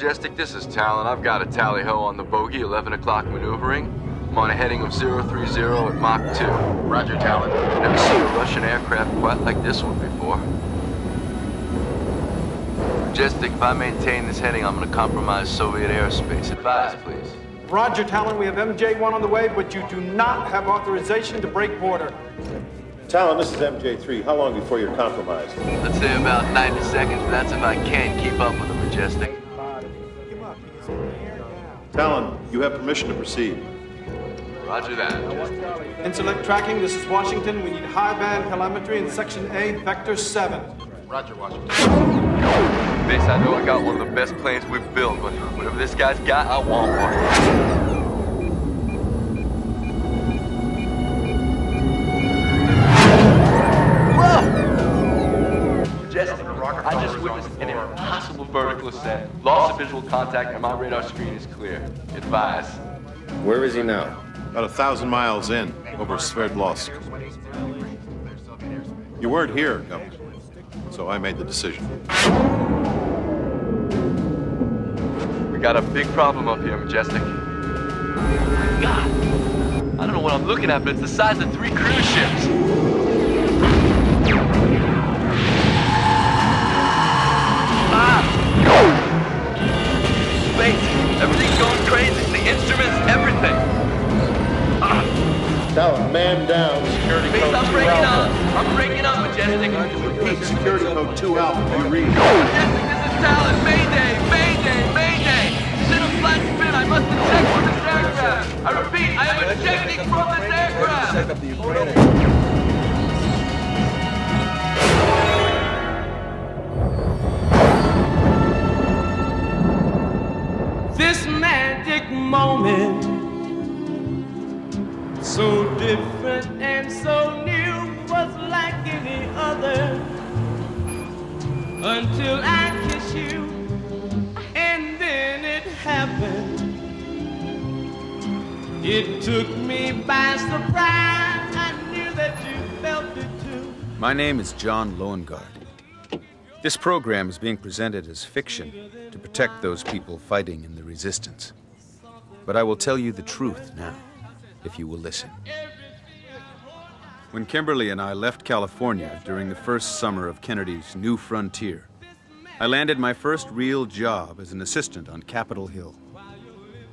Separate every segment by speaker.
Speaker 1: Majestic, this is Talon. I've got a tally-ho on the bogey, 11 o'clock maneuvering. I'm on a heading of 030 at Mach 2.
Speaker 2: Roger, Talon.
Speaker 1: Never seen a Russian aircraft quite like this one before. Majestic, if I maintain this heading, I'm gonna compromise Soviet airspace. Advise, please.
Speaker 3: Roger, Talon, we have MJ1 on the way, but you do not have authorization to break border.
Speaker 4: Talon, this is MJ3. How long before you're compromised?
Speaker 1: Let's say about 90 seconds, but that's if I can keep up with the Majestic.
Speaker 4: Talon, you have permission to proceed.
Speaker 1: Roger that.
Speaker 3: Intellect tracking, this is Washington. We need high band telemetry in Section A, Vector 7.
Speaker 2: Roger, Washington.
Speaker 1: Base, I know I got one of the best planes we've built, but whatever this guy's got, I want one. I just witnessed an impossible vertical ascent. Loss of visual contact and my radar screen is clear. Advise.
Speaker 4: Where is he now? About 1,000 miles in, over Sverdlovsk. You weren't here, Governor, so I made the decision.
Speaker 1: We got a big problem up here, Majestic. Oh my God. I don't know what I'm looking at, but it's the size of 3 cruise ships. Wait, everything's going crazy. The instruments, everything.
Speaker 4: Talon, man down. Security
Speaker 1: Base,
Speaker 4: code
Speaker 1: I'm
Speaker 4: 2
Speaker 1: breaking
Speaker 4: Alpha.
Speaker 1: up. I'm breaking up, Majestic.
Speaker 4: Repeat, security code 2 Alpha. You read.
Speaker 1: Majestic, this is Talon. Mayday, Mayday, Mayday. Sit a flat spin. I must eject from this aircraft. I repeat, I am ejecting from this aircraft.
Speaker 5: This magic moment, so different and so new, was like any other until I kiss you, and then it happened. It took me by surprise. I knew that you felt it too.
Speaker 6: My name is John Loengard. This program is being presented as fiction to protect those people fighting in the resistance. But I will tell you the truth now, if you will listen. When Kimberly and I left California during the first summer of Kennedy's New Frontier, I landed my first real job as an assistant on Capitol Hill.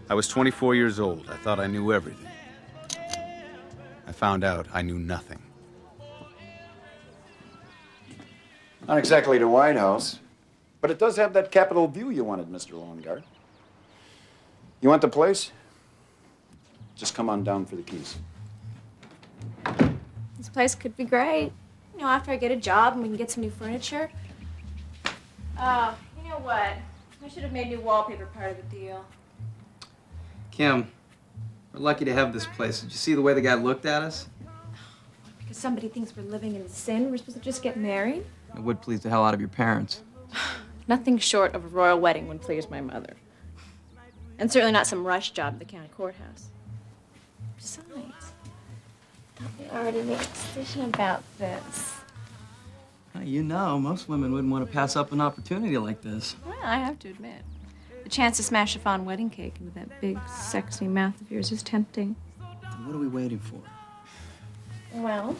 Speaker 6: I was 24 years old. I thought I knew everything. I found out I knew nothing.
Speaker 7: Not exactly the White House, but it does have that Capitol view you wanted, Mr. Loengard. You want the place? Just come on down for the keys.
Speaker 8: This place could be great. You know, after I get a job and we can get some new furniture. You know what? I should have made new wallpaper part of the deal.
Speaker 9: Kim, we're lucky to have this place. Did you see the way the guy looked at us?
Speaker 8: Because somebody thinks we're living in sin, we're supposed to just get married?
Speaker 9: It would please the hell out of your parents.
Speaker 8: Nothing short of a royal wedding would please my mother. And certainly not some rush job at the county courthouse. Besides, I thought we already made a decision about this.
Speaker 9: You know, most women wouldn't want to pass up an opportunity like this.
Speaker 8: Well, I have to admit, the chance to smash a chiffon wedding cake with that big, sexy mouth of yours is tempting.
Speaker 9: Then what are we waiting for?
Speaker 8: Well,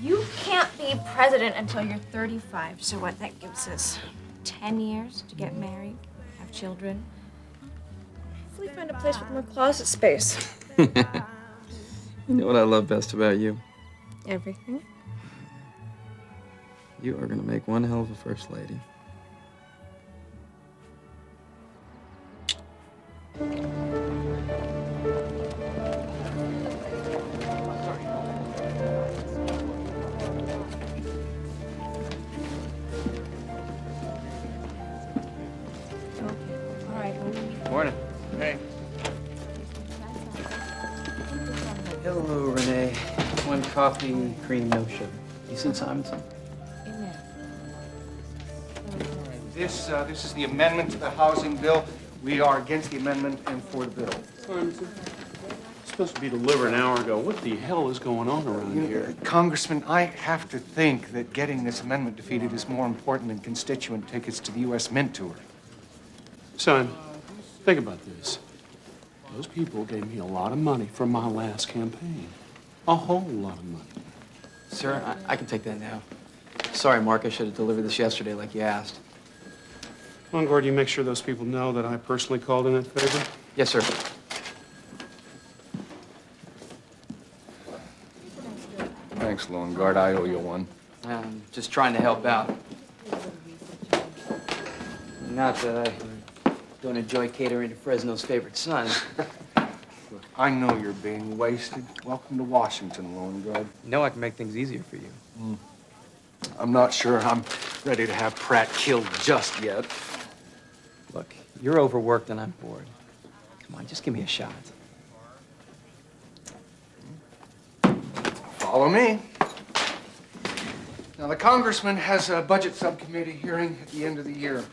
Speaker 8: you can't be president until you're 35. So what, that gives us 10 years to get married, have children. Hopefully find a place with more closet space.
Speaker 9: You know what I love best about you?
Speaker 8: Everything.
Speaker 9: You are going to make one hell of a first lady. Morning.
Speaker 3: Hey.
Speaker 9: Hello, Renee. One coffee, cream, no sugar. You seen Simonson?
Speaker 3: This is the amendment to the housing bill. We are against the amendment and for the bill.
Speaker 2: Supposed to be delivered an hour ago. What the hell is going on around here?
Speaker 3: Congressman, I have to think that getting this amendment defeated is more important than constituent tickets to the U.S. Mint tour.
Speaker 2: Son, think about this. Those people gave me a lot of money from my last campaign. A whole lot of money.
Speaker 9: Sir, I can take that now. Sorry, Mark, I should have delivered this yesterday like you asked.
Speaker 2: Longard, you make sure those people know that I personally called in that favor?
Speaker 9: Yes, sir.
Speaker 3: Thanks, Loan I owe you one.
Speaker 9: I'm just trying to help out. Not that I don't enjoy catering to Fresno's favorite son.
Speaker 3: I know you're being wasted. Welcome to Washington, Loan
Speaker 9: You know I can make things easier for you.
Speaker 3: I'm not sure I'm ready to have Pratt killed just yet.
Speaker 9: Look, you're overworked and I'm bored. Come on, just give me a shot.
Speaker 3: Follow me. Now, the congressman has a budget subcommittee hearing at the end of the year.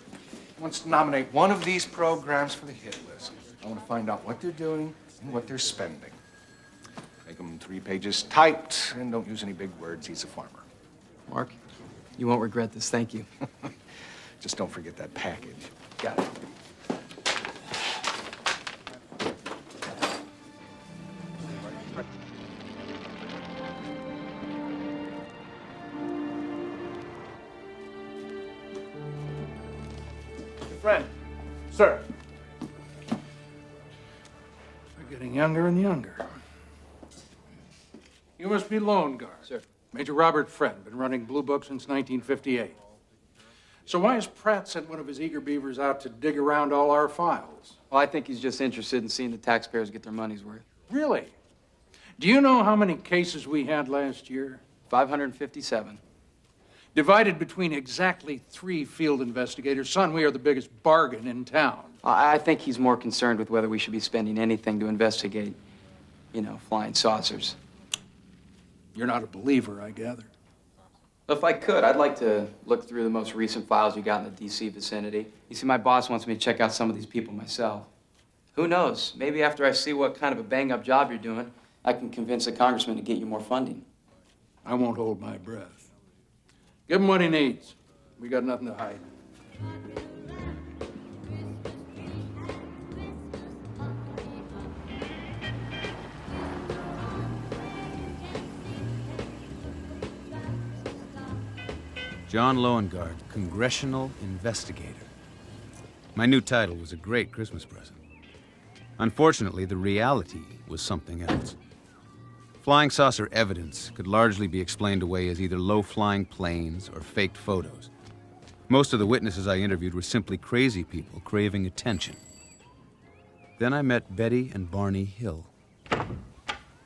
Speaker 3: He wants to nominate one of these programs for the hit list. I want to find out what they're doing and what they're spending. Make them 3 pages typed, and don't use any big words. He's a farmer.
Speaker 9: Mark, you won't regret this. Thank you.
Speaker 3: Just don't forget that package.
Speaker 9: Got it.
Speaker 10: Friend, sir. We're getting younger and younger. You must be Loan
Speaker 9: Sir.
Speaker 10: Major Robert Friend, been running Blue Book since 1958. So why has Pratt sent one of his eager beavers out to dig around all our files?
Speaker 9: Well, I think he's just interested in seeing the taxpayers get their money's worth.
Speaker 10: Really? Do you know how many cases we had last year?
Speaker 9: 557.
Speaker 10: Divided between exactly 3 field investigators. Son, we are the biggest bargain in town.
Speaker 9: I think he's more concerned with whether we should be spending anything to investigate, you know, flying saucers.
Speaker 10: You're not a believer, I gather.
Speaker 9: If I could, I'd like to look through the most recent files you got in the D.C. vicinity. You see, my boss wants me to check out some of these people myself. Who knows? Maybe after I see what kind of a bang-up job you're doing, I can convince the congressman to get you more funding.
Speaker 10: I won't hold my breath. Give him what he needs. We got nothing to hide.
Speaker 6: John Loengard, Congressional Investigator. My new title was a great Christmas present. Unfortunately, the reality was something else. Flying saucer evidence could largely be explained away as either low-flying planes or faked photos. Most of the witnesses I interviewed were simply crazy people craving attention. Then I met Betty and Barney Hill.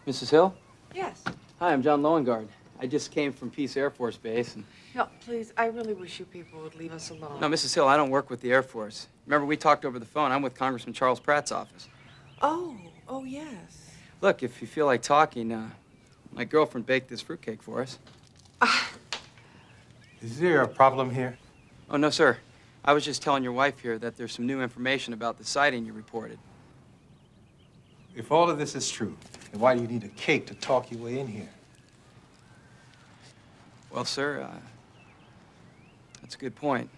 Speaker 9: Mrs. Hill?
Speaker 11: Yes.
Speaker 9: Hi, I'm John Loengard. I just came from Peace Air Force Base and...
Speaker 11: No, please, I really wish you people would leave us alone.
Speaker 9: No, Mrs. Hill, I don't work with the Air Force. Remember, we talked over the phone. I'm with Congressman Charles Pratt's office.
Speaker 11: Oh, yes.
Speaker 9: Look, if you feel like talking, my girlfriend baked this fruitcake for us.
Speaker 12: Is there a problem here?
Speaker 9: Oh, no, sir. I was just telling your wife here that there's some new information about the sighting you reported.
Speaker 12: If all of this is true, then why do you need a cake to talk your way in here?
Speaker 9: Well, sir, that's a good point.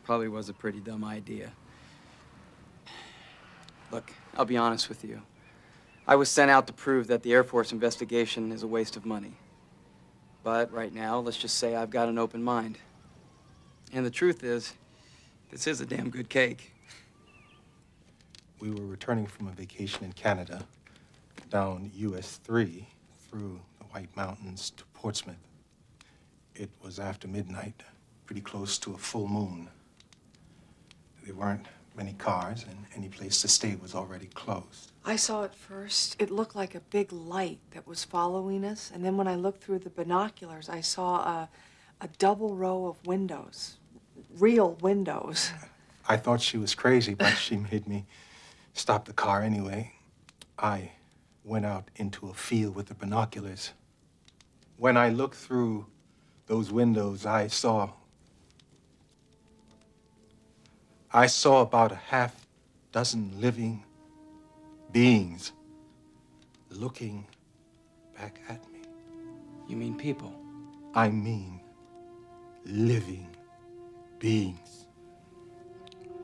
Speaker 9: Probably was a pretty dumb idea. Look, I'll be honest with you. I was sent out to prove that the Air Force investigation is a waste of money. But right now, let's just say I've got an open mind. And the truth is, this is a damn good cake.
Speaker 12: We were returning from a vacation in Canada, down US 3 through the White Mountains to Portsmouth. It was after midnight, pretty close to a full moon. There weren't many cars, and any place to stay was already closed.
Speaker 11: I saw it first. It looked like a big light that was following us. And then when I looked through the binoculars, I saw a double row of windows, real windows.
Speaker 12: I thought she was crazy, but she made me stop the car anyway. I went out into a field with the binoculars. When I looked through those windows, I saw about a half dozen living beings looking back at me.
Speaker 9: You mean people?
Speaker 12: I mean living beings.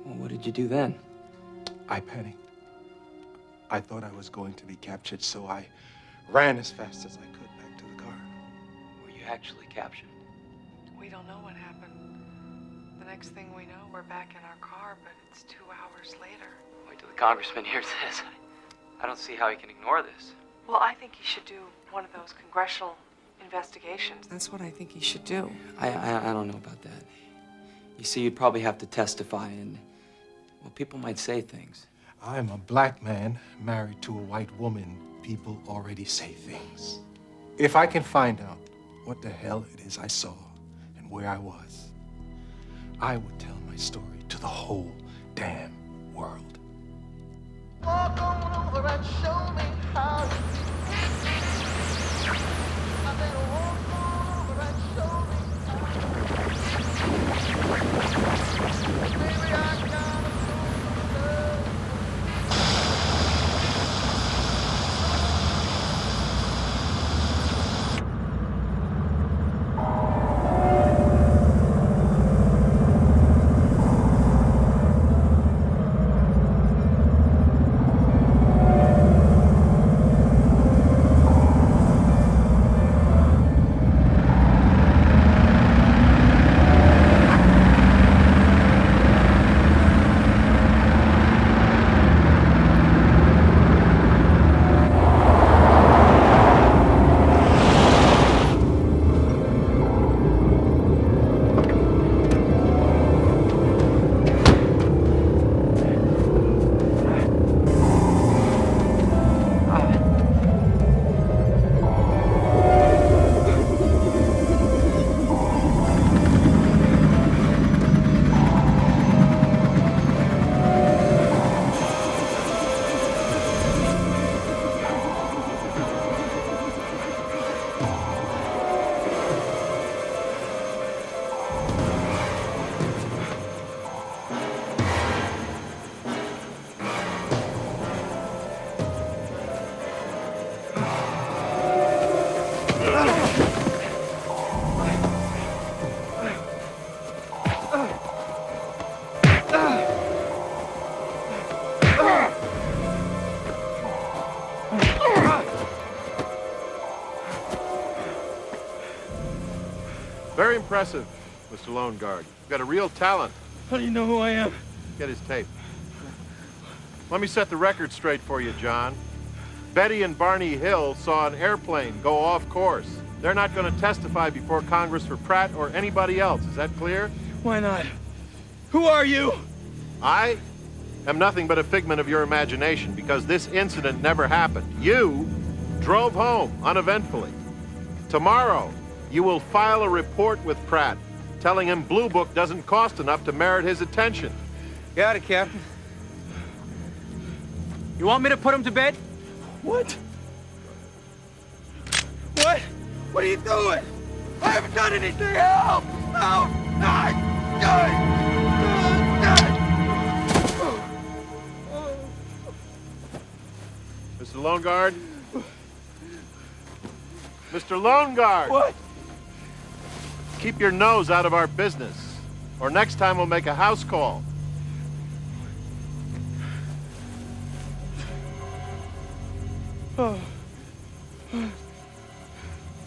Speaker 9: Well, what did you do then?
Speaker 12: I panicked. I thought I was going to be captured, so I ran as fast as I could back to the car.
Speaker 9: Were you actually captured?
Speaker 11: We don't know what happened. The next thing we know, we're back in our car, but it's 2 hours later.
Speaker 9: Wait till the congressman hears this. I don't see how he can ignore this.
Speaker 11: Well, I think he should do one of those congressional investigations. That's what I think he should do.
Speaker 9: I don't know about that. You see, you'd probably have to testify, and, well, people might say things.
Speaker 12: I'm a black man married to a white woman. People already say things. If I can find out what the hell it is I saw and where I was, I would tell my story to the whole damn world.
Speaker 5: Walk on over and show me how you I said, walk on over and show me Baby, I gotta show you love.
Speaker 4: Very impressive, Mr. Lone Guard. You've got a real talent.
Speaker 5: How do you know who I am?
Speaker 4: Get his tape. Let me set the record straight for you, John. Betty and Barney Hill saw an airplane go off course. They're not going to testify before Congress for Pratt or anybody else. Is that clear?
Speaker 5: Why not? Who are you?
Speaker 4: I am nothing but a figment of your imagination because this incident never happened. You drove home uneventfully. Tomorrow, you will file a report with Pratt telling him Blue Book doesn't cost enough to merit his attention.
Speaker 9: Got it, Captain. You want me to put him to bed?
Speaker 5: What? What? What are you doing? I haven't done anything. Help! Help!
Speaker 4: Mr. Lone Guard? Mr. Lone Guard!
Speaker 5: What?
Speaker 4: Keep your nose out of our business, or next time we'll make a house call.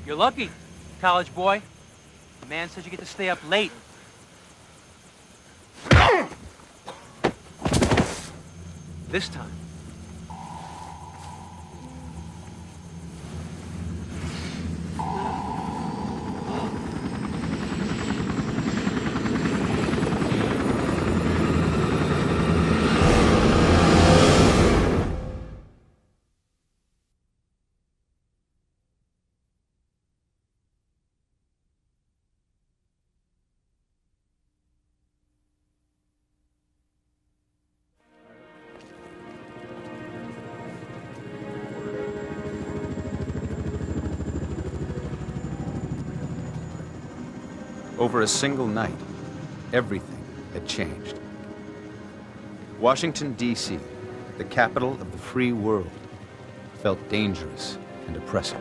Speaker 13: You're lucky, college boy. The man says you get to stay up late. This time.
Speaker 6: Over a single night, everything had changed. Washington, D.C., the capital of the free world, felt dangerous and oppressive.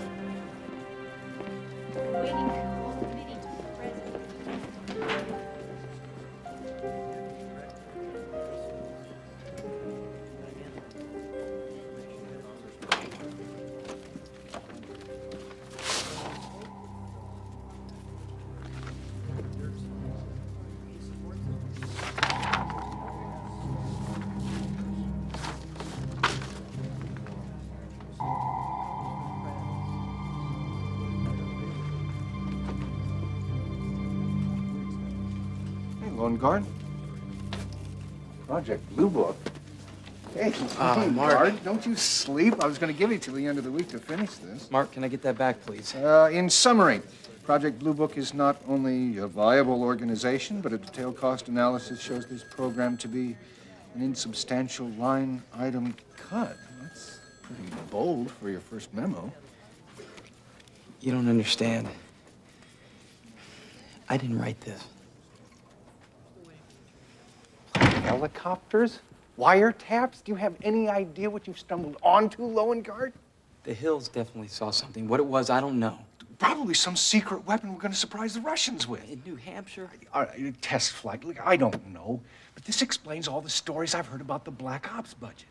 Speaker 3: Lowengarde. Project Blue Book. Hey,
Speaker 9: Mark.
Speaker 3: Lowengarde, don't you sleep. I was going to give you till the end of the week to finish this.
Speaker 9: Mark, can I get that back, please?
Speaker 3: In summary, Project Blue Book is not only a viable organization, but a detailed cost analysis shows this program to be an insubstantial line item cut. That's pretty bold for your first memo.
Speaker 9: You don't understand. I didn't write this.
Speaker 3: Helicopters? Wiretaps? Do you have any idea what you've stumbled onto, Lowengarde?
Speaker 9: The Hills definitely saw something. What it was, I don't know.
Speaker 3: Probably some secret weapon we're going to surprise the Russians with.
Speaker 9: In New Hampshire?
Speaker 3: All right, a test flight. Look, I don't know. But this explains all the stories I've heard about the Black Ops budget.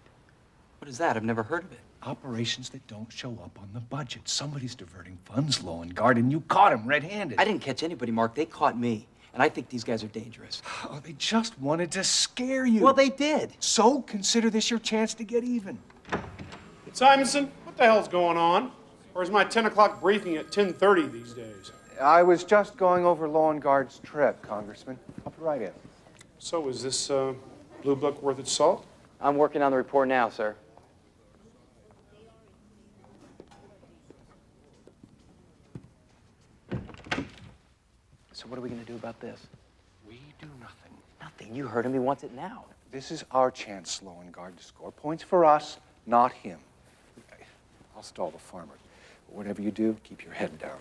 Speaker 9: What is that? I've never heard of it.
Speaker 3: Operations that don't show up on the budget. Somebody's diverting funds, Lowengarde, and you caught him red-handed.
Speaker 9: I didn't catch anybody, Mark. They caught me. And I think these guys are dangerous.
Speaker 3: Oh, they just wanted to scare you.
Speaker 9: Well, they did.
Speaker 3: So consider this your chance to get even.
Speaker 2: Simonson, what the hell's going on? Or is my 10 o'clock briefing at 10:30 these days?
Speaker 3: I was just going over Lowengarde's trip, Congressman. I'll be right in.
Speaker 2: So is this Blue Book worth its salt?
Speaker 9: I'm working on the report now, sir. So what are we going to do about this?
Speaker 3: We do nothing.
Speaker 9: Nothing. You heard him. He wants it now.
Speaker 3: This is our chance, Lowengarde, to score points for us, not him. I'll stall the farmer. But whatever you do, keep your head down.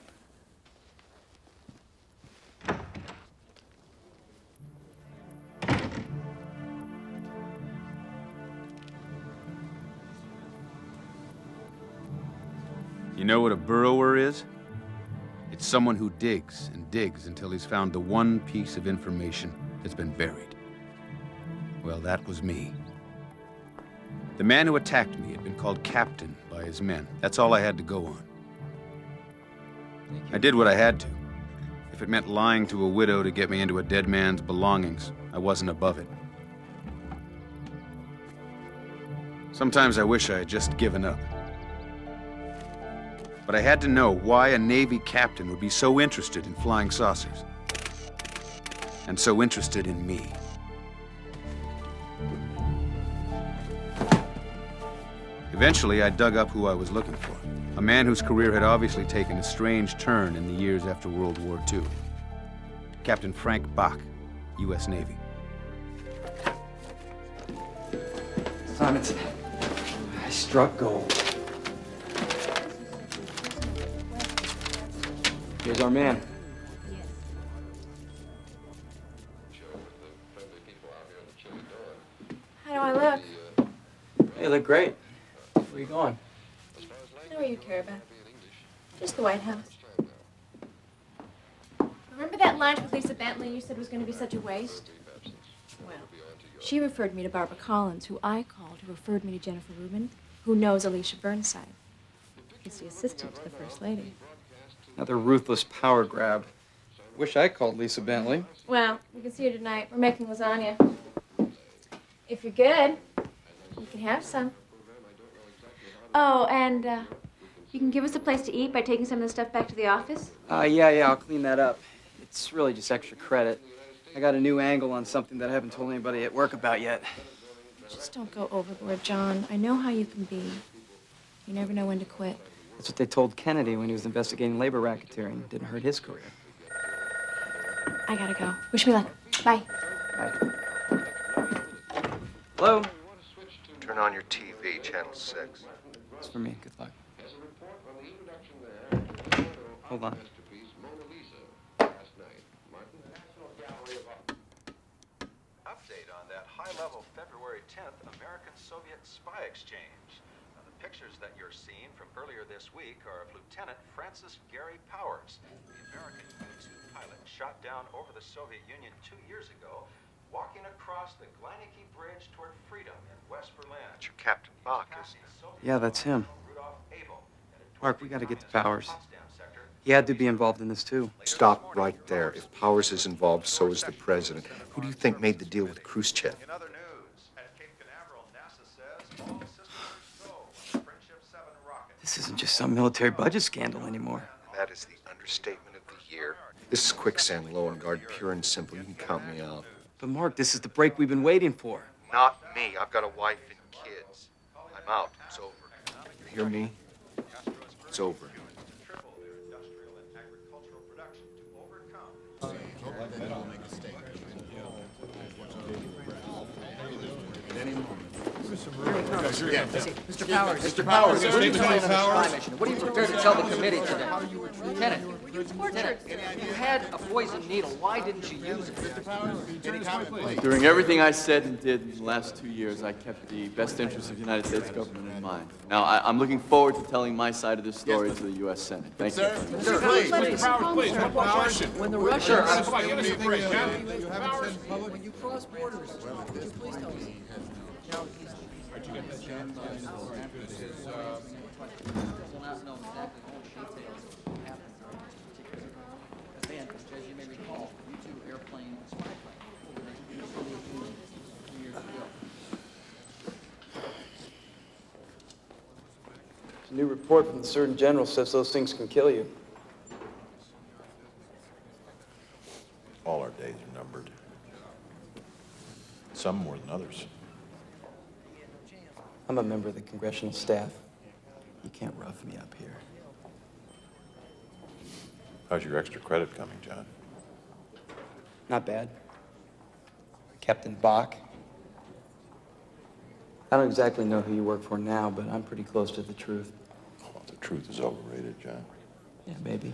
Speaker 6: You know what a burrower is? It's someone who digs and digs until he's found the one piece of information that's been buried. Well, that was me. The man who attacked me had been called Captain by his men. That's all I had to go on. I did what I had to. If it meant lying to a widow to get me into a dead man's belongings, I wasn't above it. Sometimes I wish I had just given up. But I had to know why a Navy captain would be so interested in flying saucers. And so interested in me. Eventually, I dug up who I was looking for. A man whose career had obviously taken a strange turn in the years after World War II. Captain Frank Bach, U.S. Navy.
Speaker 9: Simonson, I struck gold. Here's our man.
Speaker 8: How do I look?
Speaker 9: Hey, you look great. Where are you going?
Speaker 8: Nowhere you care about. Just the White House. Remember that lunch with Lisa Bentley you said was going to be such a waste? Well, she referred me to Barbara Collins, who I called, who referred me to Jennifer Rubin, who knows Alicia Burnside. He's the assistant to the First Lady.
Speaker 9: Another ruthless power grab. Wish I called Lisa Bentley.
Speaker 8: Well, you can see her tonight. We're making lasagna. If you're good, you can have some. Oh, and you can give us a place to eat by taking some of the stuff back to the office?
Speaker 9: Yeah, I'll clean that up. It's really just extra credit. I got a new angle on something that I haven't told anybody at work about yet.
Speaker 8: Just don't go overboard, John. I know how you can be. You never know when to quit.
Speaker 9: That's what they told Kennedy when he was investigating labor racketeering. Didn't hurt his career.
Speaker 8: I gotta go. Wish me luck. Bye.
Speaker 9: Bye. Hello?
Speaker 3: Turn on your TV, channel 6.
Speaker 9: It's for me. Good luck. Hold on.
Speaker 6: Update on that high-level February 10th American-Soviet spy exchange. Now, the pictures that you're seeing from earlier this week are of Lieutenant Francis Gary Powers, the American U-2 pilot shot down over the Soviet Union 2 years ago, walking across the Gleinecke Bridge toward freedom in West Berlin.
Speaker 3: That's your Captain Bach, isn't it?
Speaker 9: Yeah, that's him. Mark, we gotta get to Powers. He had to be involved in this, too.
Speaker 3: Stop right there. If Powers is involved, so is the president. Who do you think made the deal with Khrushchev?
Speaker 4: In other news, at Cape Canaveral, NASA says all systems go for Friendship 7 rocket.
Speaker 9: This isn't just some military budget scandal anymore.
Speaker 3: That is the understatement of the year. This is quicksand, Lowengarde, pure and simple. You can count me out.
Speaker 9: But Mark, this is the break we've been waiting for.
Speaker 3: Not me. I've got a wife and kids. I'm out. It's over. You hear me? It's over.
Speaker 14: Mr. Powers. Mr. Powers. What are you telling What are you prepared to tell the committee today? Lieutenant, you had a poison needle. Why didn't you use it? Mr. Powers.
Speaker 1: During everything I said and did in the last 2 years, I kept the best interests of the United States government in mind. Now, I'm looking forward to telling my side of this story to the U.S. Senate. Thank you.
Speaker 14: Mr. Powers, Mr. Powers, please. One question. When the Russians... When you cross borders, would you please tell us?
Speaker 9: A new report from the Surgeon General says those things can kill you.
Speaker 15: All our days are numbered. Some more than others.
Speaker 9: I'm a member of the congressional staff. You can't rough me up here.
Speaker 15: How's your extra credit coming, John?
Speaker 9: Not bad. Captain Bach. I don't exactly know who you work for now, but I'm pretty close to the truth.
Speaker 15: Oh, the truth is overrated, John.
Speaker 9: Yeah, maybe.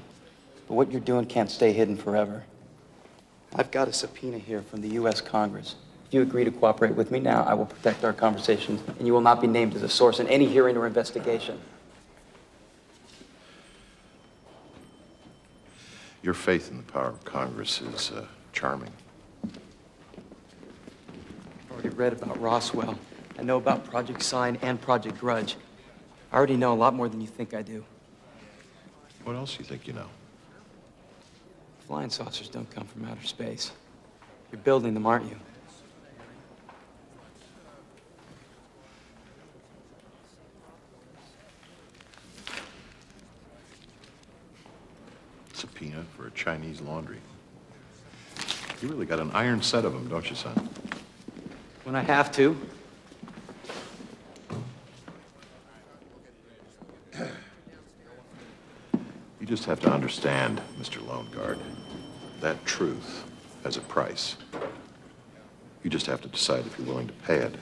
Speaker 9: But what you're doing can't stay hidden forever. I've got a subpoena here from the U.S. Congress. If you agree to cooperate with me now, I will protect our conversations, and you will not be named as a source in any hearing or investigation.
Speaker 15: Your faith in the power of Congress is charming.
Speaker 9: I've already read about Roswell. I know about Project Sign and Project Grudge. I already know a lot more than you think I do.
Speaker 15: What else do you think you know?
Speaker 9: Flying saucers don't come from outer space. You're building them, aren't you?
Speaker 15: Subpoena for a Chinese laundry. You really got an iron set of them, don't you, son?
Speaker 9: When I have to.
Speaker 15: You just have to understand, Mr. Loanguard, that truth has a price. You just have to decide if you're willing to pay it.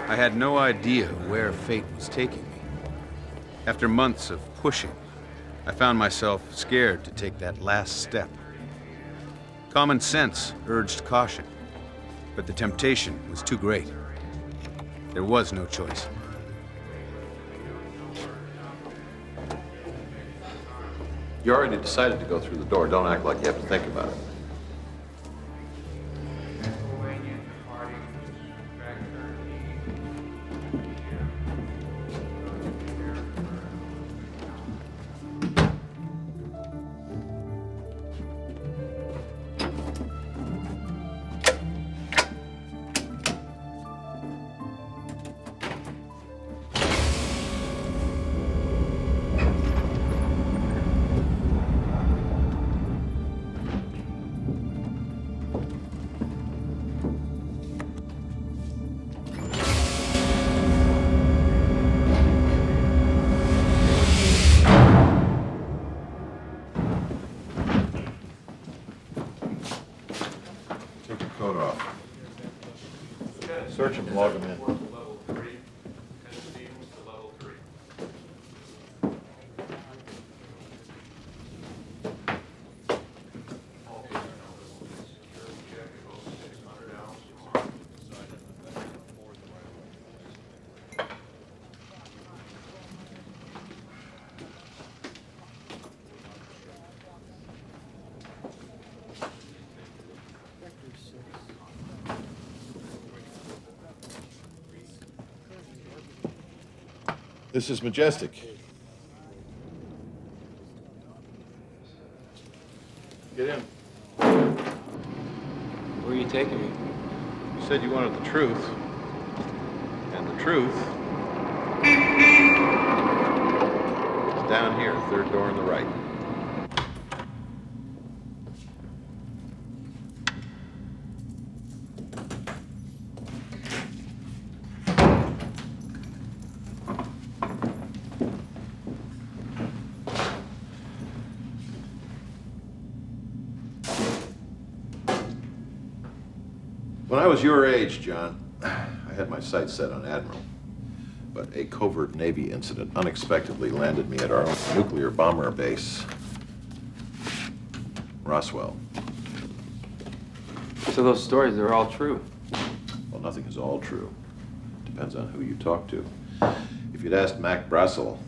Speaker 6: I had no idea where fate was taking me. After months of pushing, I found myself scared to take that last step. Common sense urged caution, but the temptation was too great. There was no choice.
Speaker 15: You already decided to go through the door. Don't act like you have to think about it. Take your coat off. Search him, log him in. This is Majestic. Get in.
Speaker 9: Where are you taking me?
Speaker 4: said you wanted the truth. And the truth is down here, third door on the right. When I was your age, John, I had my sights set on Admiral. But a covert Navy incident unexpectedly landed me at our own nuclear bomber base, Roswell.
Speaker 9: So those stories, they're all true?
Speaker 15: Well, nothing is all true. Depends on who you talk to. If you'd asked Mac Brassel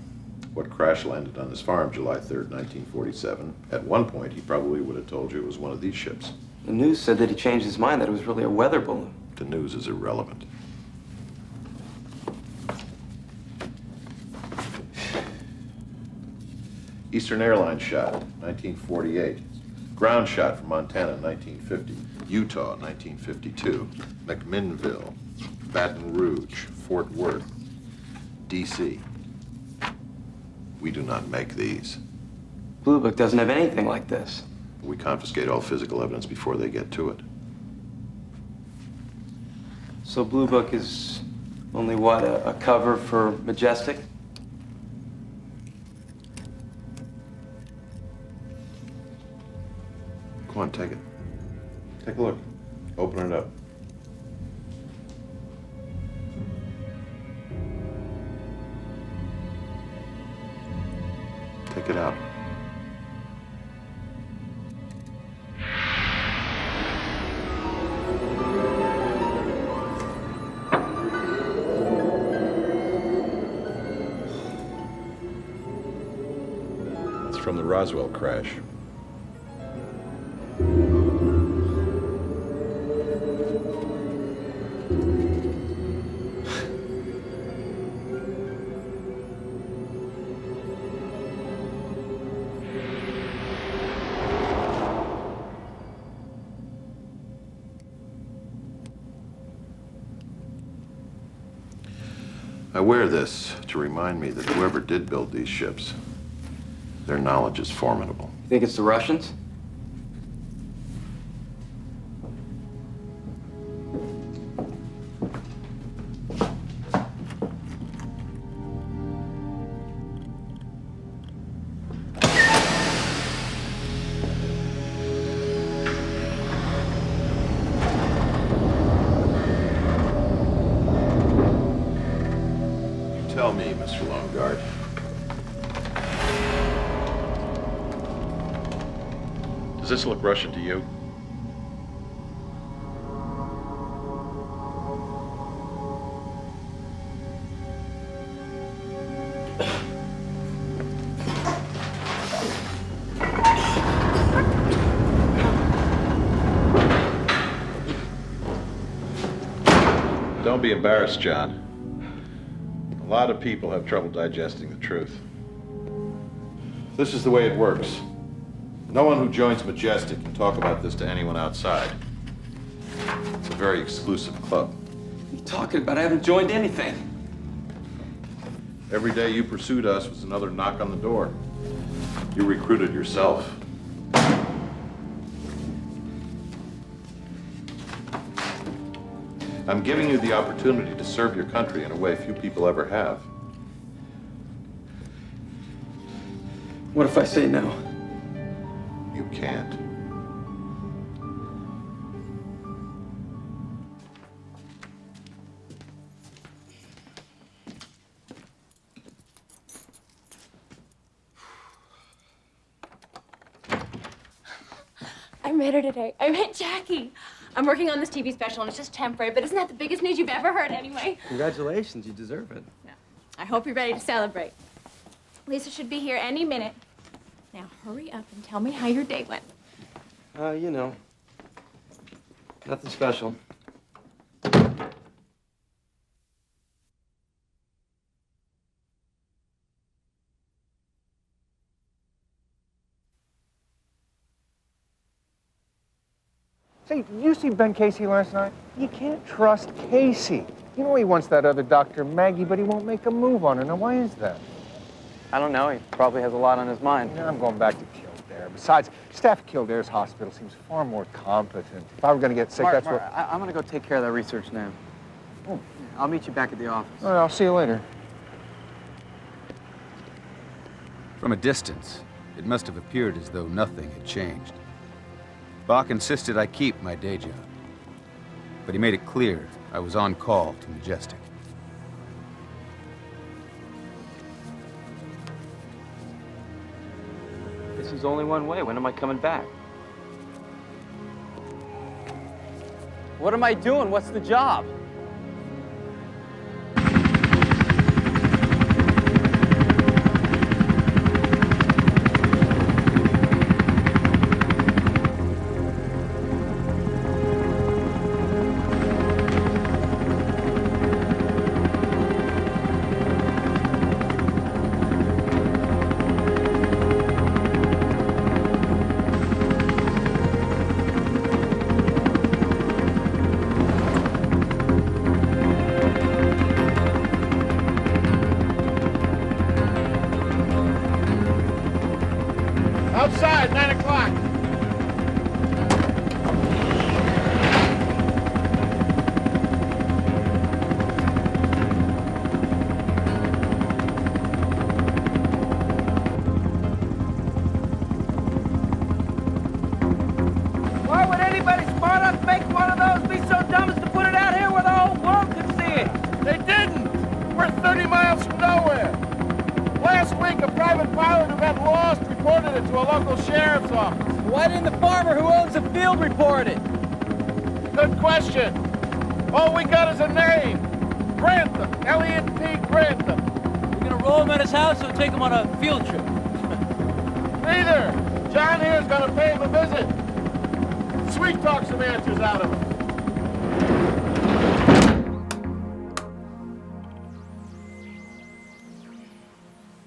Speaker 15: what crash landed on his farm July 3rd, 1947, at one point he probably would have told you it was one of these ships.
Speaker 9: The news said that he changed his mind, that it was really a weather balloon.
Speaker 15: The news is irrelevant. Eastern Airlines shot, 1948. Ground shot from Montana, 1950. Utah, 1952. McMinnville, Baton Rouge, Fort Worth, D.C. We do not make these.
Speaker 9: Blue Book doesn't have anything like this.
Speaker 15: We confiscate all physical evidence before they get to it.
Speaker 9: So Blue Book is only what, a cover for Majestic?
Speaker 15: Come on, take it. Take a look. Open it up. Take it out. It's from the Roswell crash. I wear this to remind me that whoever did build these ships, their knowledge is formidable.
Speaker 9: You think it's the Russians?
Speaker 15: Tell me, Mr. Longard. Does this look Russian to you? Don't be embarrassed, John. A lot of people have trouble digesting the truth. This is the way it works. No one who joins Majestic can talk about this to anyone outside. It's a very exclusive club.
Speaker 9: What are you talking about? I haven't joined anything.
Speaker 15: Every day you pursued us was another knock on the door. You recruited yourself. I'm giving you the opportunity to serve your country in a way few people ever have.
Speaker 9: What if I say no?
Speaker 15: You can't.
Speaker 8: I met her today. I met Jackie. I'm working on this TV special, and it's just temporary, but isn't that the biggest news you've ever heard anyway?
Speaker 9: Congratulations, you deserve it.
Speaker 8: Yeah. I hope you're ready to celebrate. Lisa should be here any minute. Now, hurry up and tell me how your day went.
Speaker 9: You know, nothing special.
Speaker 3: Say, you see Ben Casey last night? You can't trust Casey. You know he wants that other Dr. Maggie, but he won't make a move on her. Now, why is that?
Speaker 9: I don't know. He probably has a lot on his mind.
Speaker 3: Yeah, I'm going back to Kildare. Besides, staff at Kildare's hospital seems far more competent. If I were going to get sick,
Speaker 9: Mark,
Speaker 3: that's
Speaker 9: Mark,
Speaker 3: what...
Speaker 9: I'm going to go take care of that research now.
Speaker 3: Oh.
Speaker 9: I'll meet you back at the office.
Speaker 3: All right, I'll see you later.
Speaker 6: From a distance, it must have appeared as though nothing had changed. Bach insisted I keep my day job, but he made it clear I was on call to Majestic.
Speaker 9: This is only one way. When am I coming back? What am I doing? What's the job?
Speaker 4: Outside, 9 o'clock.
Speaker 5: Why would anybody smart enough to make one of those be so dumb as to put it out here where the whole world could see it?
Speaker 4: They didn't. We're 30 miles from nowhere. Last week, a private pilot who got lost reported it to a local sheriff's office.
Speaker 5: Why didn't the farmer who owns the field report it?
Speaker 4: Good question. All we got is a name. Grantham. Elliot P. Grantham.
Speaker 13: We're gonna roll him at his house or take him on a field trip?
Speaker 4: Neither. John here's gonna pay him a visit. Sweet talk some answers out of him.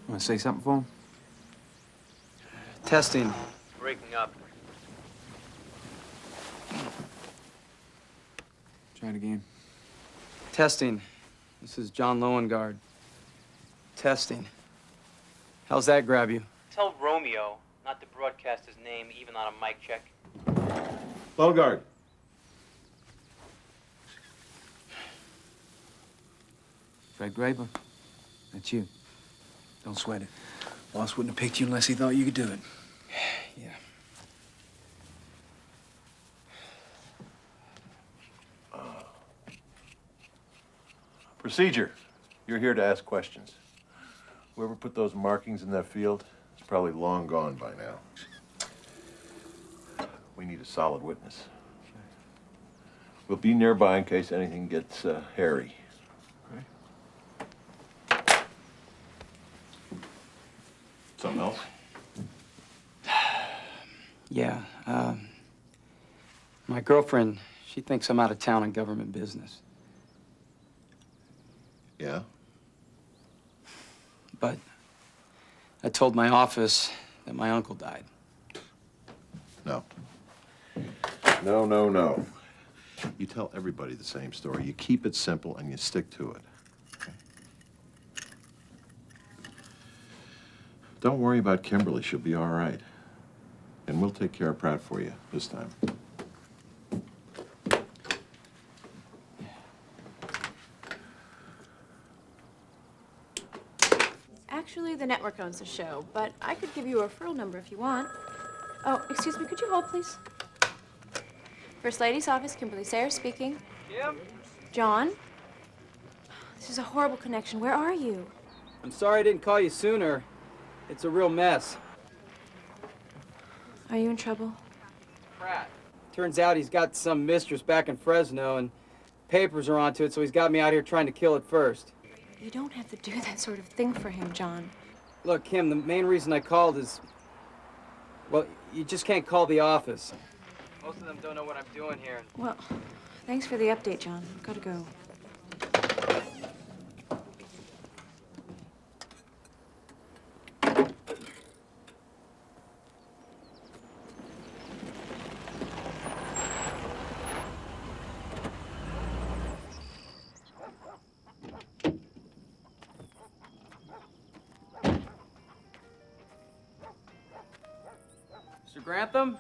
Speaker 9: Want to say something for him? Testing.
Speaker 13: Breaking up.
Speaker 9: Try it again. Testing. This is John Lowengaard. Testing. How's that grab you?
Speaker 13: Tell Romeo not to broadcast his name even on a mic check.
Speaker 15: Lowengaard.
Speaker 14: Fred Graber, that's you. Don't sweat it. Boss wouldn't have picked you unless he thought you could do it.
Speaker 9: Yeah.
Speaker 15: Procedure. You're here to ask questions. Whoever put those markings in that field is probably long gone by now. We need a solid witness. We'll be nearby in case anything gets hairy. Okay? Something else?
Speaker 9: Yeah. My girlfriend, she thinks I'm out of town on government business.
Speaker 15: Yeah?
Speaker 9: But I told my office that my uncle died.
Speaker 15: No. No, no, no. You tell everybody the same story. You keep it simple and you stick to it. Okay? Don't worry about Kimberly. She'll be all right. And we'll take care of Pratt for you this time.
Speaker 8: Actually, the network owns the show, but I could give you a referral number if you want. Oh, excuse me, could you hold, please? First Lady's office, Kimberly Sayers speaking.
Speaker 13: Kim?
Speaker 8: John? This is a horrible connection. Where are you?
Speaker 9: I'm sorry I didn't call you sooner. It's a real mess.
Speaker 8: Are you in trouble?
Speaker 9: Pratt. Turns out he's got some mistress back in Fresno, and papers are onto it, so he's got me out here trying to kill it first.
Speaker 8: You don't have to do that sort of thing for him, John.
Speaker 9: Look, Kim, the main reason I called is, well, you just can't call the office. Most of them don't know what I'm doing here.
Speaker 8: Well, thanks for the update, John. Gotta go.
Speaker 9: Mr. Grantham?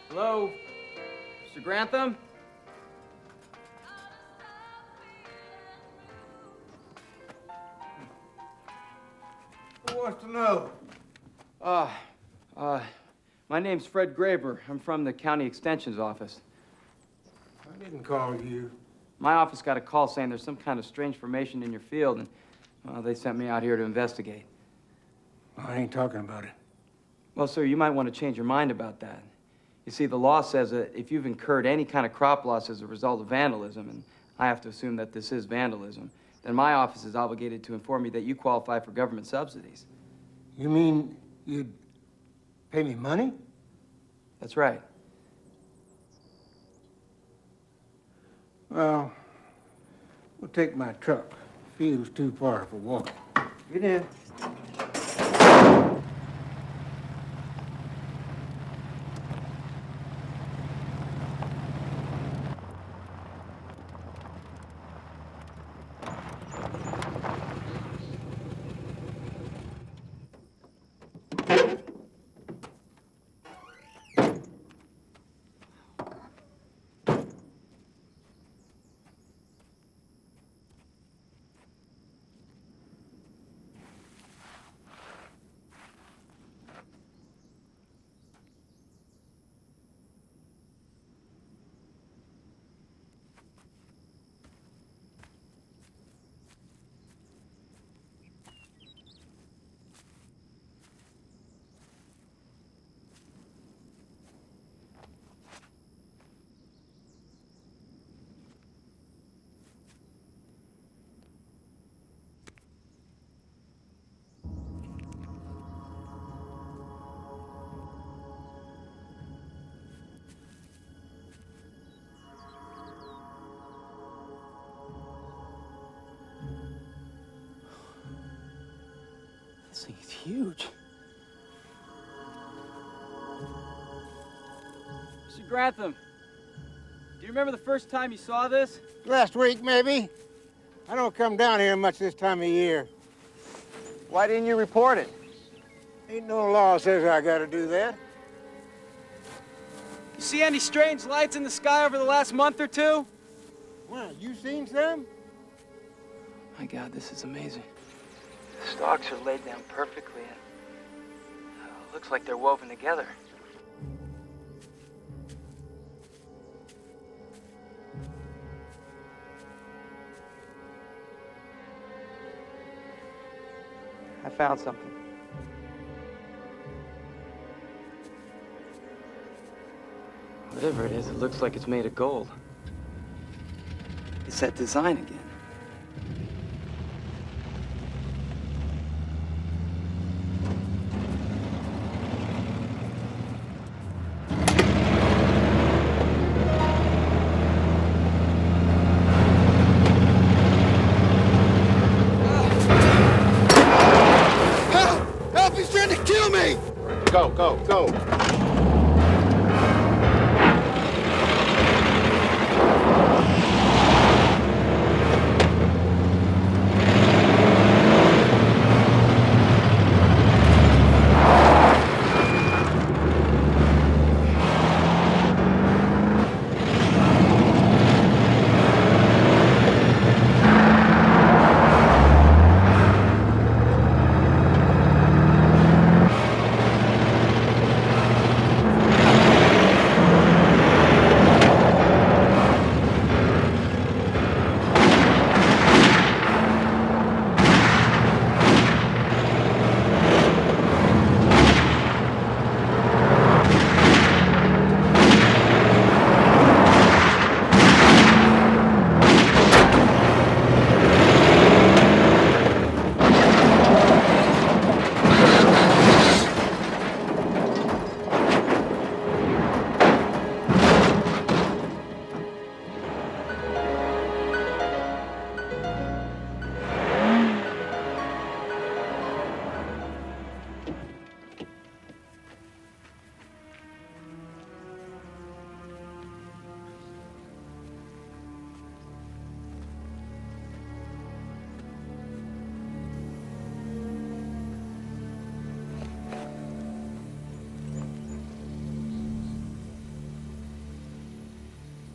Speaker 9: Hello? Mr. Grantham?
Speaker 16: Who wants to know?
Speaker 9: My name's Fred Graber. I'm from the county extension's office.
Speaker 16: I didn't call you.
Speaker 9: My office got a call saying there's some kind of strange formation in your field, and well, they sent me out here to investigate.
Speaker 16: I ain't talking about it.
Speaker 9: Well, sir, you might want to change your mind about that. You see, the law says that if you've incurred any kind of crop loss as a result of vandalism, and I have to assume that this is vandalism, then my office is obligated to inform you that you qualify for government subsidies.
Speaker 16: You mean you'd pay me money?
Speaker 9: That's right.
Speaker 16: Well, we'll take my truck. Field's too far for walking. Get in.
Speaker 9: This thing's huge. Mr. Grantham, do you remember the first time you saw this?
Speaker 16: Last week, maybe. I don't come down here much this time of year.
Speaker 14: Why didn't you report it?
Speaker 16: Ain't no law says I gotta do that.
Speaker 9: You see any strange lights in the sky over the last month or two?
Speaker 16: Why, you seen some?
Speaker 9: My God, this is amazing. The stalks are laid down perfectly, and it looks like they're woven together. I found something. Whatever it is, it looks like it's made of gold. It's that design again.
Speaker 16: Help! He's trying to kill me!
Speaker 15: Go, go, go!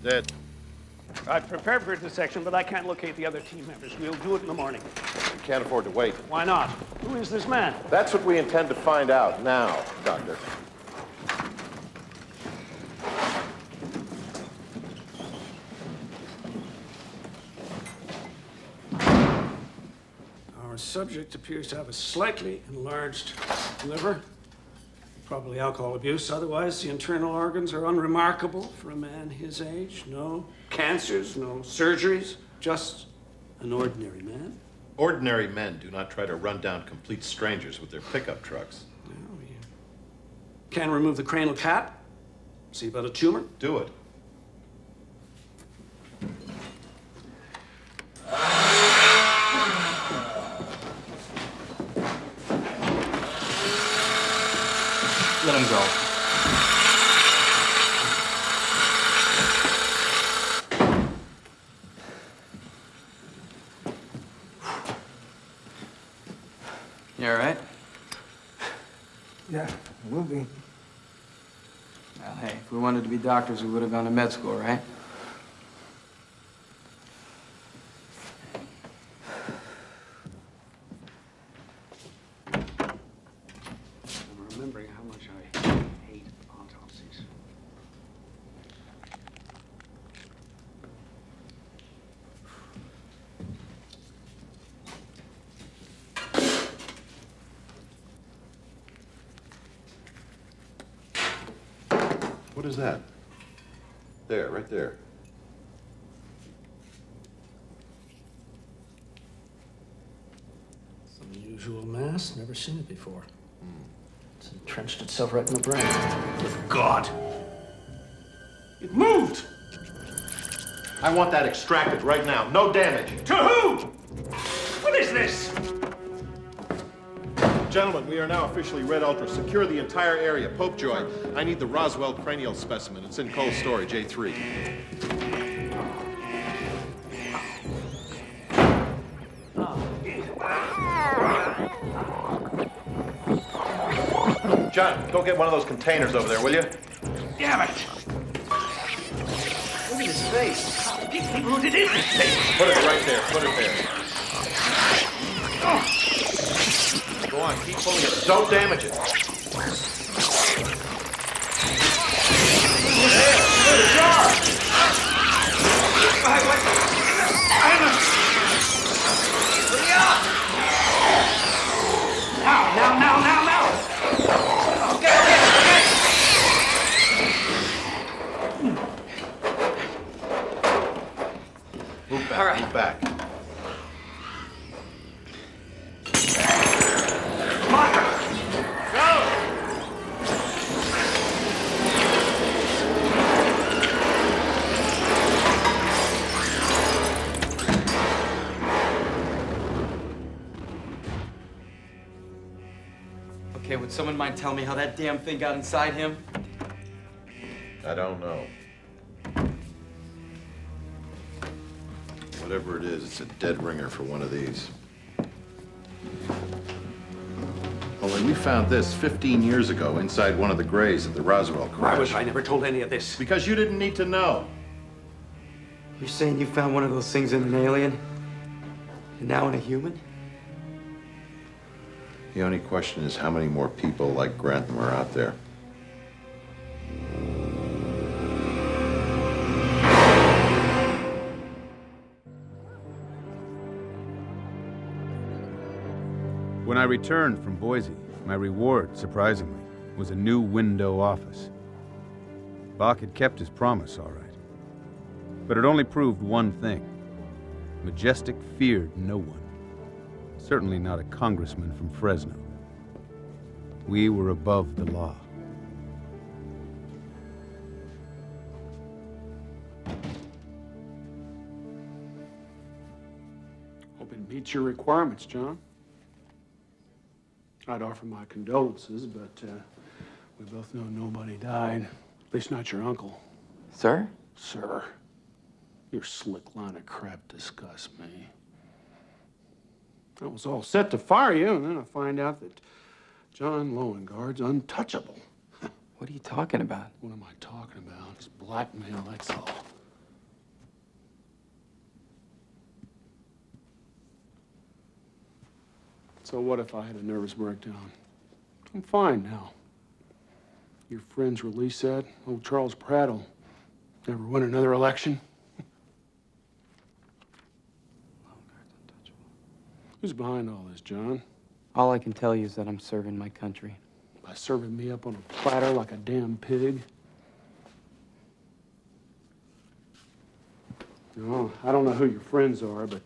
Speaker 4: Dead.
Speaker 2: I've prepared for intersection, but I can't locate the other team members. We'll do it in the morning.
Speaker 4: We can't afford to wait.
Speaker 2: Why not? Who is this man?
Speaker 4: That's what we intend to find out now, Doctor.
Speaker 2: Our subject appears to have a slightly enlarged liver. Probably alcohol abuse. Otherwise, the internal organs are unremarkable for a man his age. No cancers, no surgeries, just an ordinary man.
Speaker 15: Ordinary men do not try to run down complete strangers with their pickup trucks.
Speaker 2: Well, you can remove the cranial cap. See about a tumor.
Speaker 15: Do it.
Speaker 9: Let him go. You all right?
Speaker 16: Yeah, we'll be.
Speaker 9: Well, hey, if we wanted to be doctors, we would have gone to med school, right?
Speaker 2: I'm remembering how much I hate autopsies.
Speaker 15: What is that? There, right there.
Speaker 2: It's an unusual mass. Never seen it before. It's entrenched itself right in the brain. Good God! It moved!
Speaker 15: I want that extracted right now. No damage.
Speaker 2: To who? What is this?
Speaker 15: Gentlemen, we are now officially Red Ultra. Secure the entire area. Popejoy, I need the Roswell cranial specimen. It's in cold storage, A3. John, go get one of those containers over there, will you?
Speaker 2: Damn it!
Speaker 14: Look at his face.
Speaker 2: He rooted in his face.
Speaker 15: Put it right there. Put it there. Go on, keep pulling it. Don't damage it.
Speaker 2: Now.
Speaker 14: Okay.
Speaker 15: Move back.
Speaker 14: All right.
Speaker 15: Move back.
Speaker 9: Okay, would someone mind telling me how that damn thing got inside him?
Speaker 15: I don't know. Whatever it is, it's a dead ringer for one of these. Only we found this 15 years ago inside one of the grays at the Roswell
Speaker 2: Why
Speaker 15: crash.
Speaker 2: was I never told any of this?
Speaker 15: Because you didn't need to know.
Speaker 9: You're saying you found one of those things in an alien? And now in a human?
Speaker 15: The only question is how many more people like Grantham are out there.
Speaker 6: When I returned from Boise, my reward, surprisingly, was a new window office. Bach had kept his promise, all right. But it only proved one thing. Majestic feared no one. Certainly not a congressman from Fresno. We were above the law.
Speaker 2: Hope it meets your requirements, John. I'd offer my condolences, but we both know nobody died. At least not your uncle.
Speaker 9: Sir?
Speaker 2: Sir. Your slick line of crap disgusts me. I was all set to fire you, and then I find out that John Lowengar's untouchable.
Speaker 9: What are you talking about?
Speaker 2: What am I talking about? It's blackmail, that's all. So what if I had a nervous breakdown? I'm fine now. Your friends release that. Old Charles Pratt will never win another election. Who's behind all this, John?
Speaker 9: All I can tell you is that I'm serving my country.
Speaker 2: By serving me up on a platter like a damn pig? No, I don't know who your friends are, but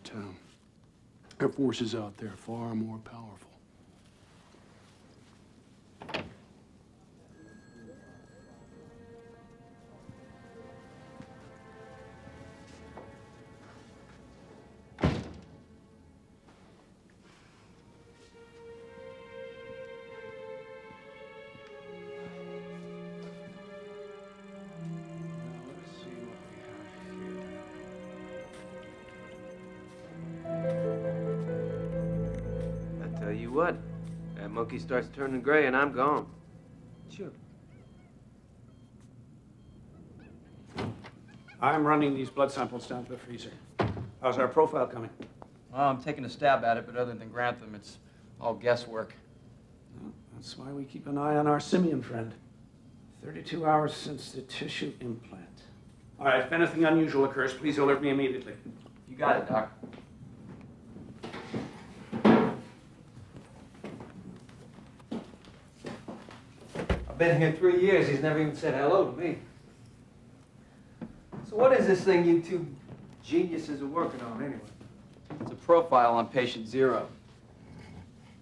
Speaker 2: there are forces out there far more powerful.
Speaker 17: Tell you what, that monkey starts turning gray and I'm gone.
Speaker 2: Sure. I'm running these blood samples down to the freezer. How's our profile coming?
Speaker 9: Well, I'm taking a stab at it, but other than Grantham, it's all guesswork.
Speaker 2: Well, that's why we keep an eye on our simian friend. 32 hours since the tissue implant. All right, if anything unusual occurs, please alert me immediately.
Speaker 9: You got it, Doc.
Speaker 14: I've been here 3 years. He's never even said hello to me. So what is this thing you two geniuses are working on, anyway?
Speaker 9: It's a profile on patient 0.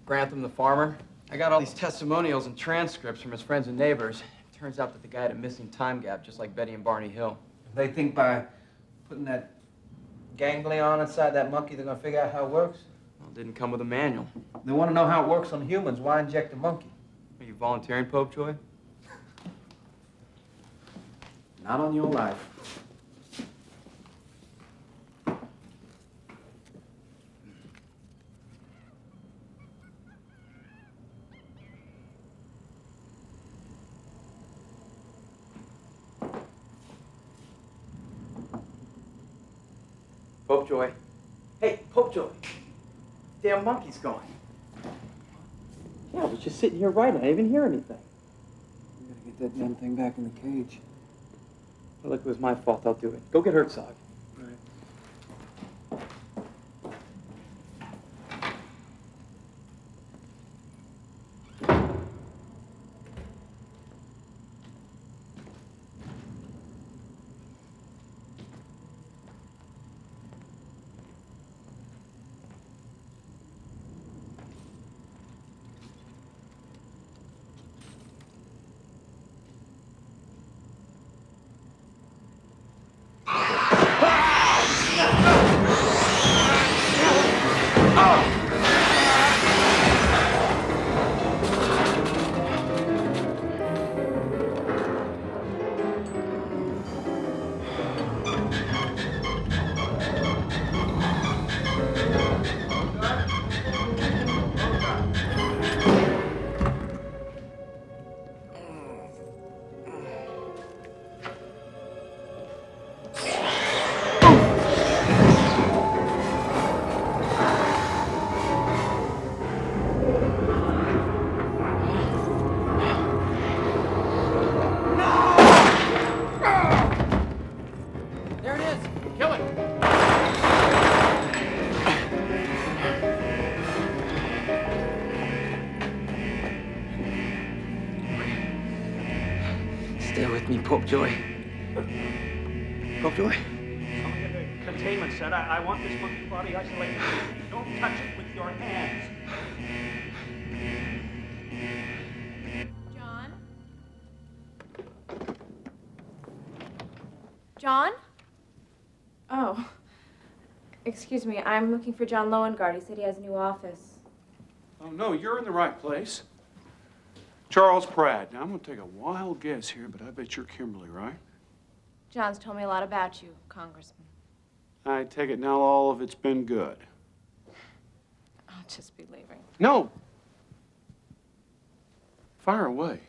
Speaker 9: Grantham, the farmer. I got all these testimonials and transcripts from his friends and neighbors. It turns out that the guy had a missing time gap, just like Betty and Barney Hill.
Speaker 14: They think by putting that ganglion inside that monkey, they're going to figure out how it works?
Speaker 9: Well, it didn't come with a manual.
Speaker 14: They want to know how it works on humans. Why inject a monkey?
Speaker 9: Are you volunteering, Pope Joy?
Speaker 14: Not on your life.
Speaker 9: Pope Joy. Hey, Pope Joy. Damn monkey's gone. Yeah, I was just sitting here writing. I didn't even hear anything.
Speaker 14: We gotta get that damn thing back in the cage.
Speaker 9: Well, look, it was my fault. I'll do it. Go get Herzog.
Speaker 5: There it is. Kill it.
Speaker 9: Stay with me, Pope Joy. Pope Joy.
Speaker 2: Containment set. I want this monkey body isolated. Don't touch it with your hands.
Speaker 8: John? John? Oh. Excuse me, I'm looking for John Lowengarde. He said he has a new office.
Speaker 2: Oh, no, you're in the right place. Charles Pratt. Now, I'm going to take a wild guess here, but I bet you're Kimberly, right?
Speaker 8: John's told me a lot about you, Congressman. I
Speaker 2: take it now all of it's been good.
Speaker 8: I'll just be leaving.
Speaker 2: No! Fire away.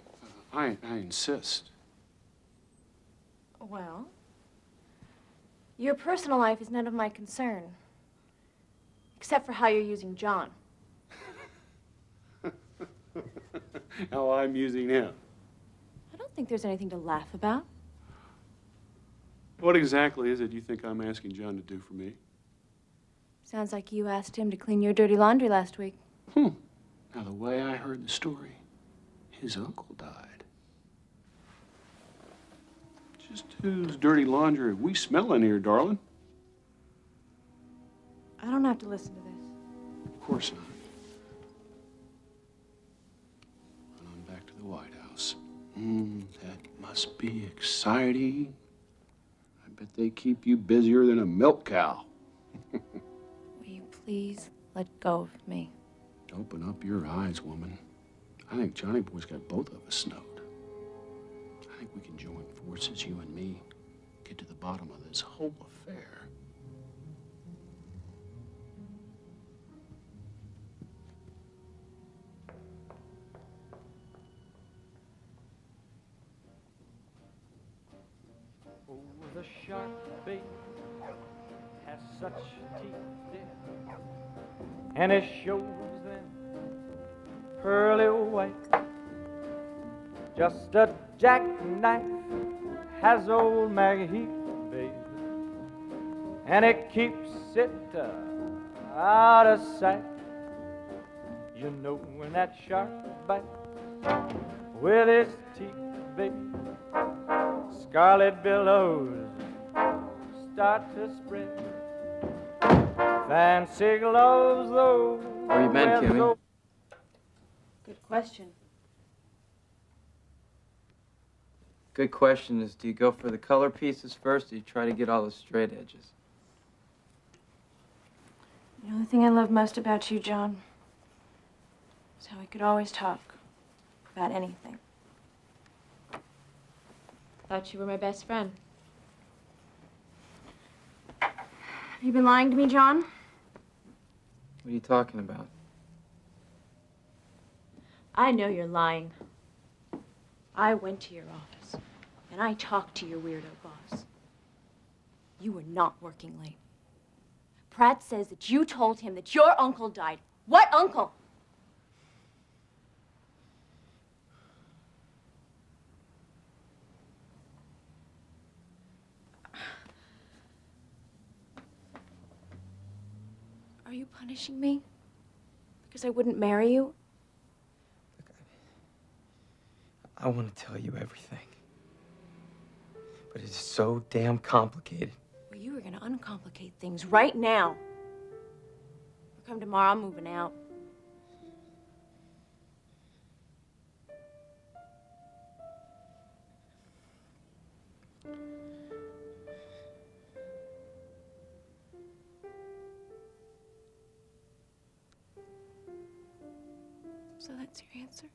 Speaker 2: I insist.
Speaker 8: Well, your personal life is none of my concern. Except for how you're using John.
Speaker 2: how I'm using him.
Speaker 8: I don't think there's anything to laugh about.
Speaker 2: What exactly is it you think I'm asking John to do for me?
Speaker 8: Sounds like you asked him to clean your dirty laundry last week.
Speaker 2: Now, the way I heard the story, his uncle died. Just whose dirty laundry are we smelling here, darling?
Speaker 8: I don't have to listen to this.
Speaker 2: Of course not. And on back to the White House. That must be exciting. I bet they keep you busier than a milk cow.
Speaker 8: Will you please let go of me?
Speaker 2: Open up your eyes, woman. I think Johnny Boy's got both of us snowed. I think we can join forces, you and me, get to the bottom of this whole affair.
Speaker 5: Oh, the shark bait has such teeth, dear, and it shows them pearly white. Just a jackknife has old Maggie Heath, baby, and it keeps it out of sight. You know when that shark bites with his teeth, baby, scarlet billows start to spread. Fancy gloves, though.
Speaker 9: Where you been, Kimmy?
Speaker 8: Good question.
Speaker 9: Good question is, do you go for the color pieces first, or do you try to get all the straight edges?
Speaker 8: The only thing I love most about you, John, is how we could always talk about anything. Thought you were my best friend. Have you been lying to me, John?
Speaker 9: What are you talking about?
Speaker 8: I know you're lying. I went to your office, and I talked to your weirdo boss. You were not working late. Pratt says that you told him that your uncle died. What uncle? Are you punishing me? Because I wouldn't marry you?
Speaker 9: I want to tell you everything. But it's so damn complicated.
Speaker 8: Well, you were gonna uncomplicate things right now. Come tomorrow, I'm moving out. So that's your answer?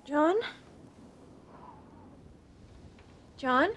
Speaker 8: John? John?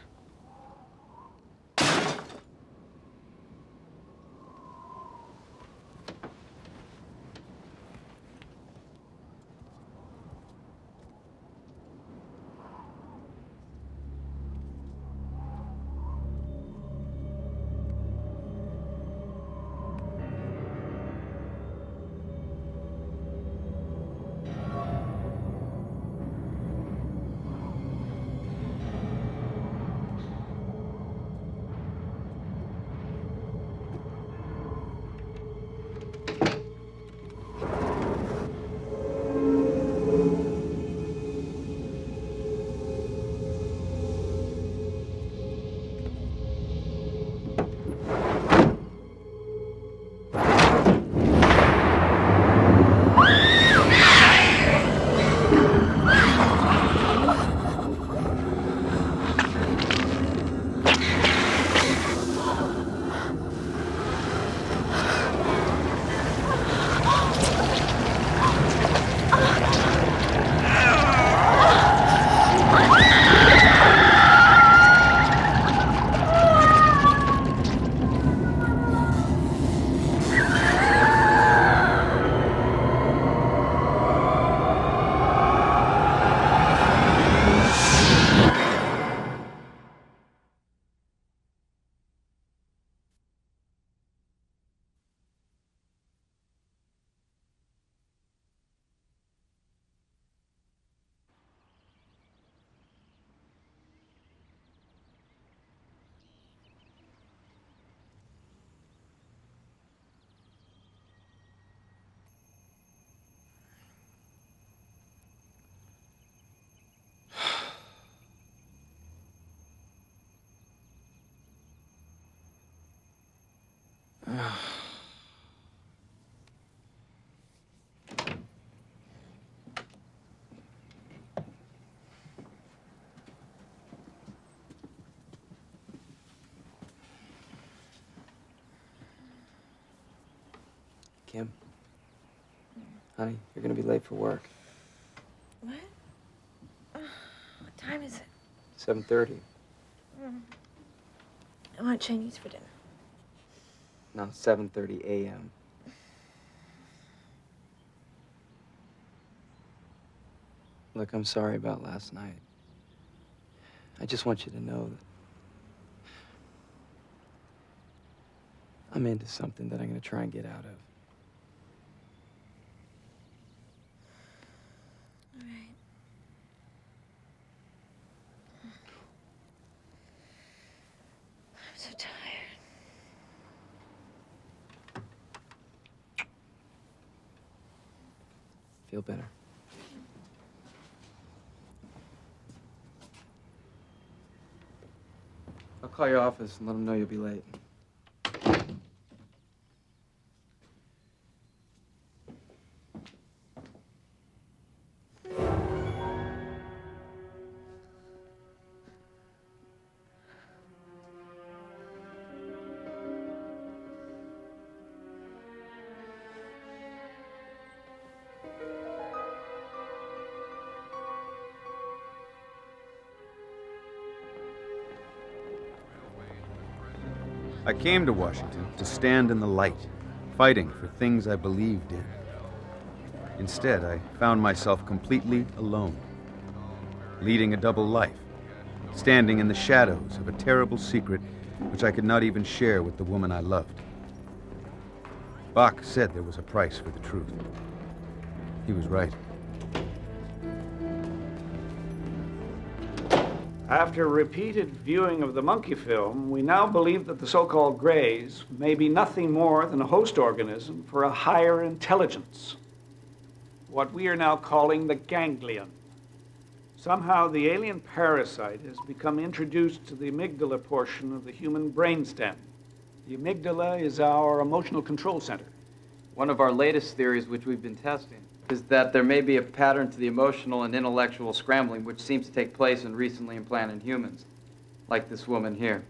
Speaker 9: Kim. Honey, you're gonna be late for work.
Speaker 8: What? What time is it?
Speaker 9: 7:30.
Speaker 8: I want Chinese for dinner.
Speaker 9: No, 7:30 a.m. Look, I'm sorry about last night. I just want you to know that I'm into something that I'm gonna try and get out of.
Speaker 8: All right. I'm so tired.
Speaker 9: Feel better? I'll call your office and let them know you'll be late.
Speaker 6: I came to Washington to stand in the light, fighting for things I believed in. Instead, I found myself completely alone, leading a double life, standing in the shadows of a terrible secret which I could not even share with the woman I loved. Bach said there was a price for the truth. He was right.
Speaker 2: After repeated viewing of the monkey film, we now believe that the so-called Greys may be nothing more than a host organism for a higher intelligence, what we are now calling the ganglion. Somehow the alien parasite has become introduced to the amygdala portion of the human brainstem. The amygdala is our emotional control center.
Speaker 9: One of our latest theories, which we've been testing, is that there may be a pattern to the emotional and intellectual scrambling which seems to take place in recently implanted humans, like this woman here.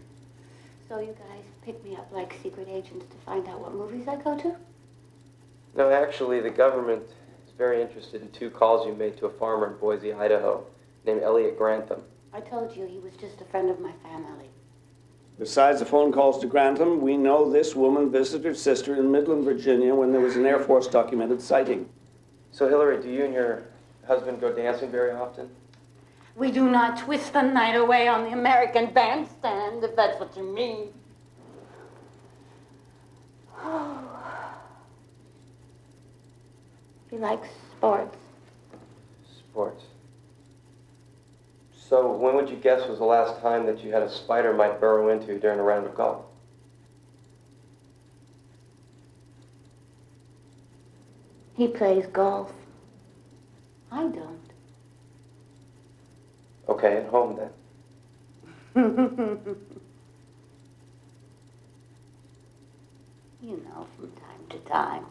Speaker 18: So you guys pick me up like secret agents to find out what movies I go to?
Speaker 17: No, actually, the government is very interested in 2 calls you made to a farmer in Boise, Idaho, named Elliot Grantham.
Speaker 18: I told you he was just a friend of my family.
Speaker 2: Besides the phone calls to Grantham, we know this woman visited her sister in Midland, Virginia when there was an Air Force documented sighting.
Speaker 17: So, Hillary, do you and your husband go dancing very often?
Speaker 18: We do not twist the night away on the American Bandstand, if that's what you mean. He likes sports.
Speaker 17: Sports. So, when would you guess was the last time that you had a spider might burrow into during a round of golf?
Speaker 18: He plays golf. I don't.
Speaker 17: Okay, at home then.
Speaker 18: You know, from time to time.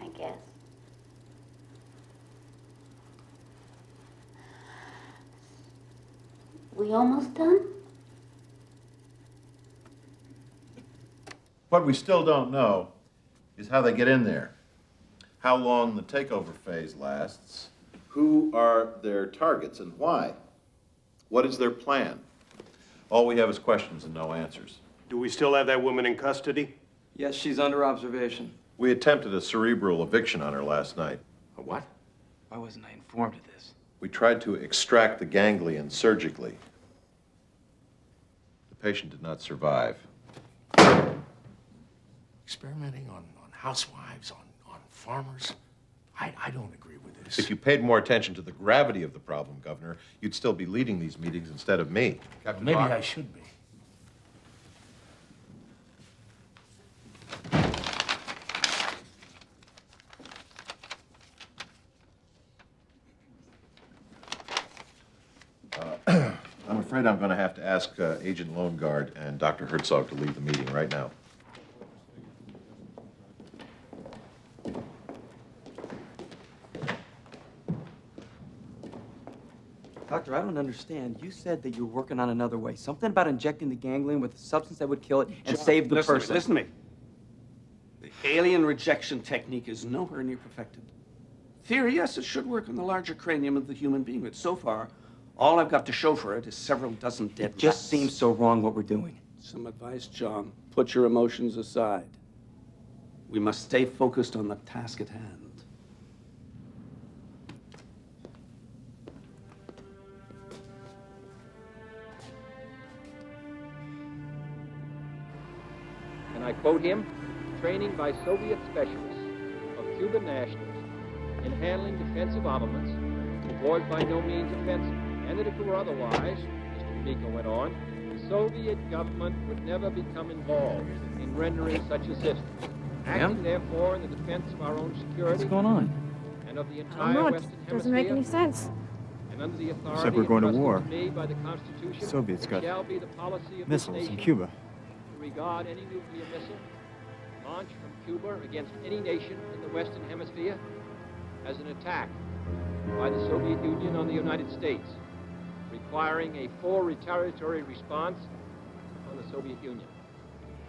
Speaker 18: I guess. We almost done?
Speaker 15: What we still don't know is how they get in there, how long the takeover phase lasts, who are their targets and why, what is their plan. All we have is questions and no answers.
Speaker 19: Do we still have that woman in custody?
Speaker 9: Yes, she's under observation.
Speaker 15: We attempted a cerebral eviction on her last night.
Speaker 19: A what?
Speaker 9: Why wasn't I informed of this?
Speaker 15: We tried to extract the ganglion surgically. The patient did not survive.
Speaker 3: Experimenting on housewives, on farmers. I don't agree with this.
Speaker 15: If you paid more attention to the gravity of the problem, Governor, you'd still be leading these meetings instead of me.
Speaker 3: Captain Maybe Bach. I should be.
Speaker 15: I'm afraid I'm going to have to ask Agent Loneguard and Dr. Herzog to leave the meeting right now.
Speaker 9: Doctor, I don't understand. You said that you were working on another way. Something about injecting the ganglion with a substance that would kill it and save the person.
Speaker 2: Listen to me. Alien rejection technique is nowhere near perfected. Theory, yes, it should work on the larger cranium of the human being, but so far, all I've got to show for it is several dozen dead
Speaker 9: It just
Speaker 2: rats.
Speaker 9: seems so wrong what we're doing.
Speaker 2: Some advice, John. Put your emotions aside. We must stay focused on the task at hand.
Speaker 20: And I quote him, training by Soviet specialists of Cuban nationals in handling defensive armaments was by no means offensive. And that if it were otherwise, Mr. Miko went on, the Soviet government would never become involved in rendering such assistance. Acting, therefore, in the defense of our own security.
Speaker 9: What's going on?
Speaker 20: And of the
Speaker 8: I don't
Speaker 20: entire
Speaker 8: know.
Speaker 20: Western
Speaker 8: It doesn't make any
Speaker 20: Hemisphere.
Speaker 8: sense.
Speaker 20: And under the authority
Speaker 21: Looks like we're going to
Speaker 20: entrusted
Speaker 21: war.
Speaker 20: me by the Constitution,
Speaker 21: Soviets
Speaker 20: it
Speaker 21: got
Speaker 20: shall be the policy of
Speaker 21: missiles
Speaker 20: this
Speaker 21: in
Speaker 20: nation
Speaker 21: Cuba.
Speaker 20: to regard any nuclear missile launched from Cuba against any nation in the Western Hemisphere as an attack by the Soviet Union on the United States, requiring a full retaliatory response on the Soviet Union.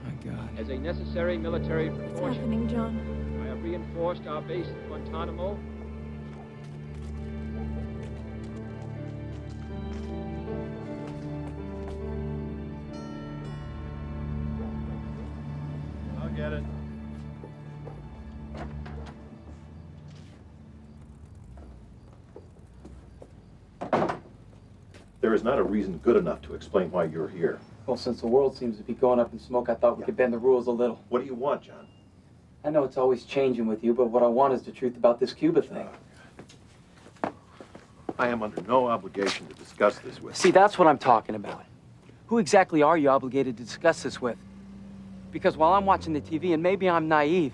Speaker 9: My God.
Speaker 20: As a necessary military
Speaker 8: What's
Speaker 20: precaution,
Speaker 8: happening, John?
Speaker 20: I have reinforced our base at Guantanamo.
Speaker 4: I'll get it.
Speaker 15: There is not a reason good enough to explain why you're here.
Speaker 9: Well, since the world seems to be going up in smoke, I thought we could bend the rules a little.
Speaker 15: What do you want, John?
Speaker 9: I know it's always changing with you, but what I want is the truth about this Cuba thing.
Speaker 15: I am under no obligation to discuss this with you.
Speaker 9: See, that's what I'm talking about. Who exactly are you obligated to discuss this with? Because while I'm watching the TV, and maybe I'm naive,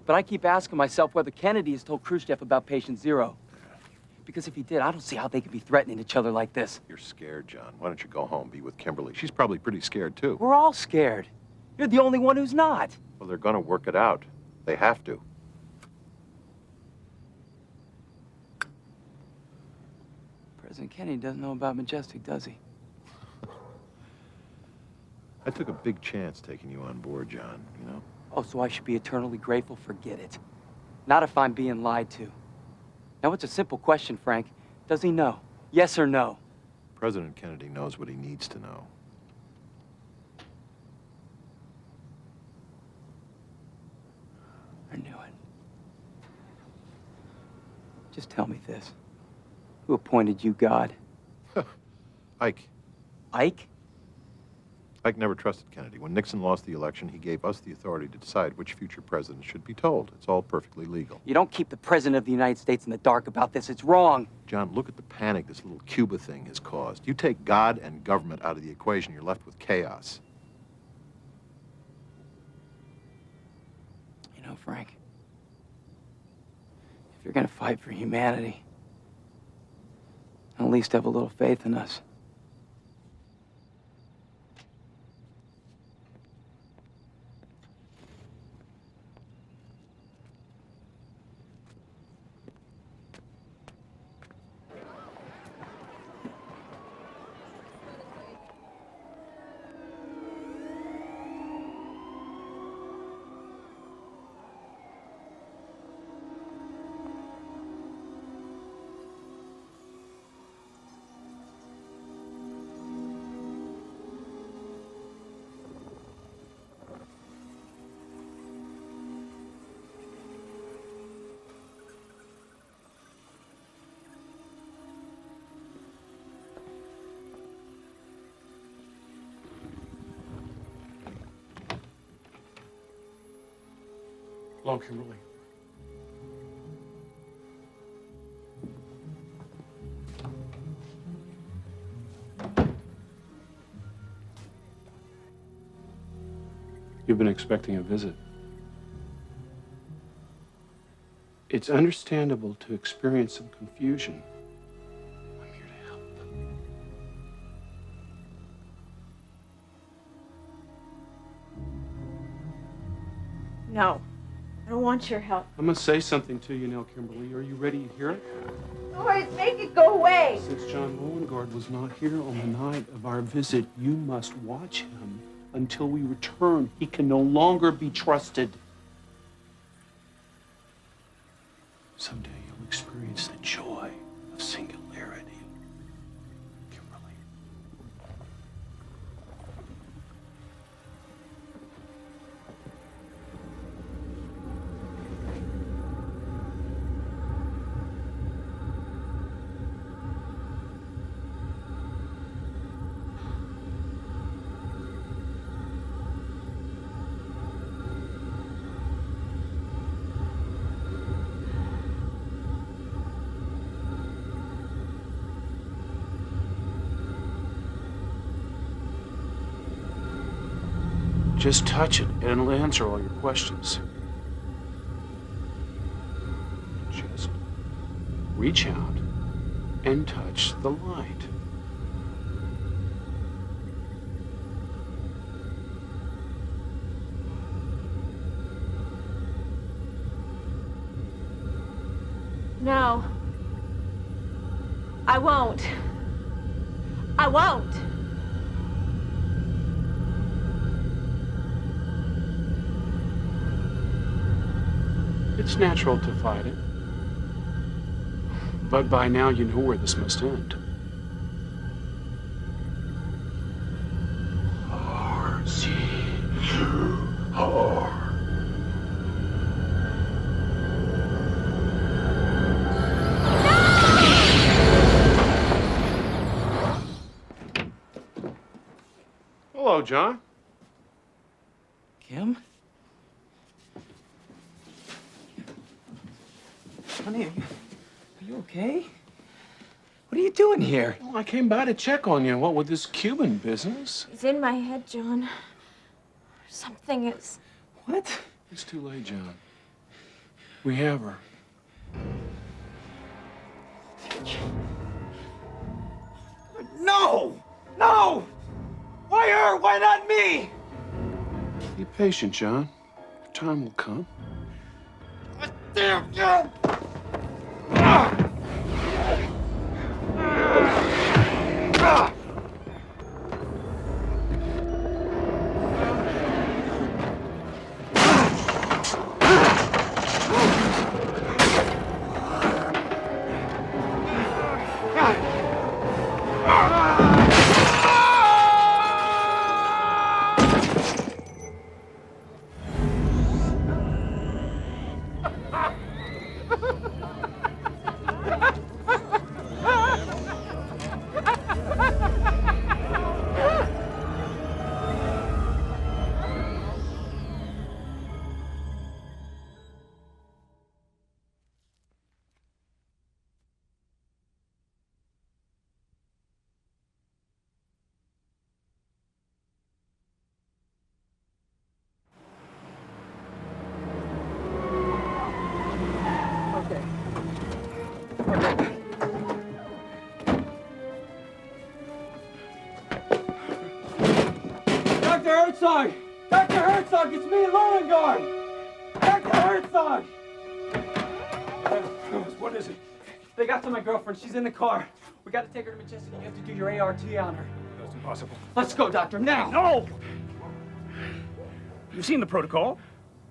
Speaker 9: but I keep asking myself whether Kennedy has told Khrushchev about Patient Zero. Because if he did, I don't see how they could be threatening each other like this.
Speaker 15: You're scared, John. Why don't you go home, be with Kimberly? She's probably pretty scared, too.
Speaker 9: We're all scared. You're the only one who's not.
Speaker 15: Well, they're gonna work it out. They have to.
Speaker 9: President Kennedy doesn't know about Majestic, does he?
Speaker 15: I took a big chance taking you on board, John, you know?
Speaker 9: Oh, so I should be eternally grateful? Forget it. Not if I'm being lied to. Now, it's a simple question, Frank. Does he know? Yes or no?
Speaker 15: President Kennedy knows what he needs to know.
Speaker 9: I knew it. Just tell me this. Who appointed you God?
Speaker 15: Ike.
Speaker 9: Ike?
Speaker 15: Ike never trusted Kennedy. When Nixon lost the election, he gave us the authority to decide which future president should be told. It's all perfectly legal.
Speaker 9: You don't keep the President of the United States in the dark about this. It's wrong.
Speaker 15: John, look at the panic this little Cuba thing has caused. You take God and government out of the equation, you're left with chaos.
Speaker 9: You know, Frank, if you're gonna fight for humanity, at least have a little faith in us.
Speaker 2: Hello, Kimberly.
Speaker 22: You've been expecting a visit. It's understandable to experience some confusion. I'm here to help.
Speaker 8: No, I don't want your help.
Speaker 22: I'm gonna say something to you now, Kimberly. Are you ready to hear it?
Speaker 8: Boys, make it go away.
Speaker 22: Since John Lowengaard was not here on the night of our visit, you must watch him until we return. He can no longer be trusted. Someday you'll experience the joy of singularity. Kimberly. Just touch it, and it'll answer all your questions. Just reach out and touch the light.
Speaker 8: No. I won't. I won't.
Speaker 22: It's natural to fight it. But by now you know where this must end. Hello, John.
Speaker 13: Kim? Honey, are you okay? What are you doing here?
Speaker 22: Well, I came by to check on you. What with this Cuban business?
Speaker 8: It's in my head, John. Something is...
Speaker 13: What?
Speaker 22: It's too late, John. We have her.
Speaker 13: No! No! Why her? Why not me?
Speaker 22: Be patient, John. Your time will come.
Speaker 13: Damn you!
Speaker 5: Dr. Herzog! Dr. Herzog, it's me, Lorengard! Dr. Herzog!
Speaker 2: What is it?
Speaker 13: They got to my girlfriend. She's in the car. We got to take her to Majestic. You have to do your ART on her.
Speaker 2: That's impossible.
Speaker 13: Let's go, doctor, now!
Speaker 2: No! You've seen the protocol.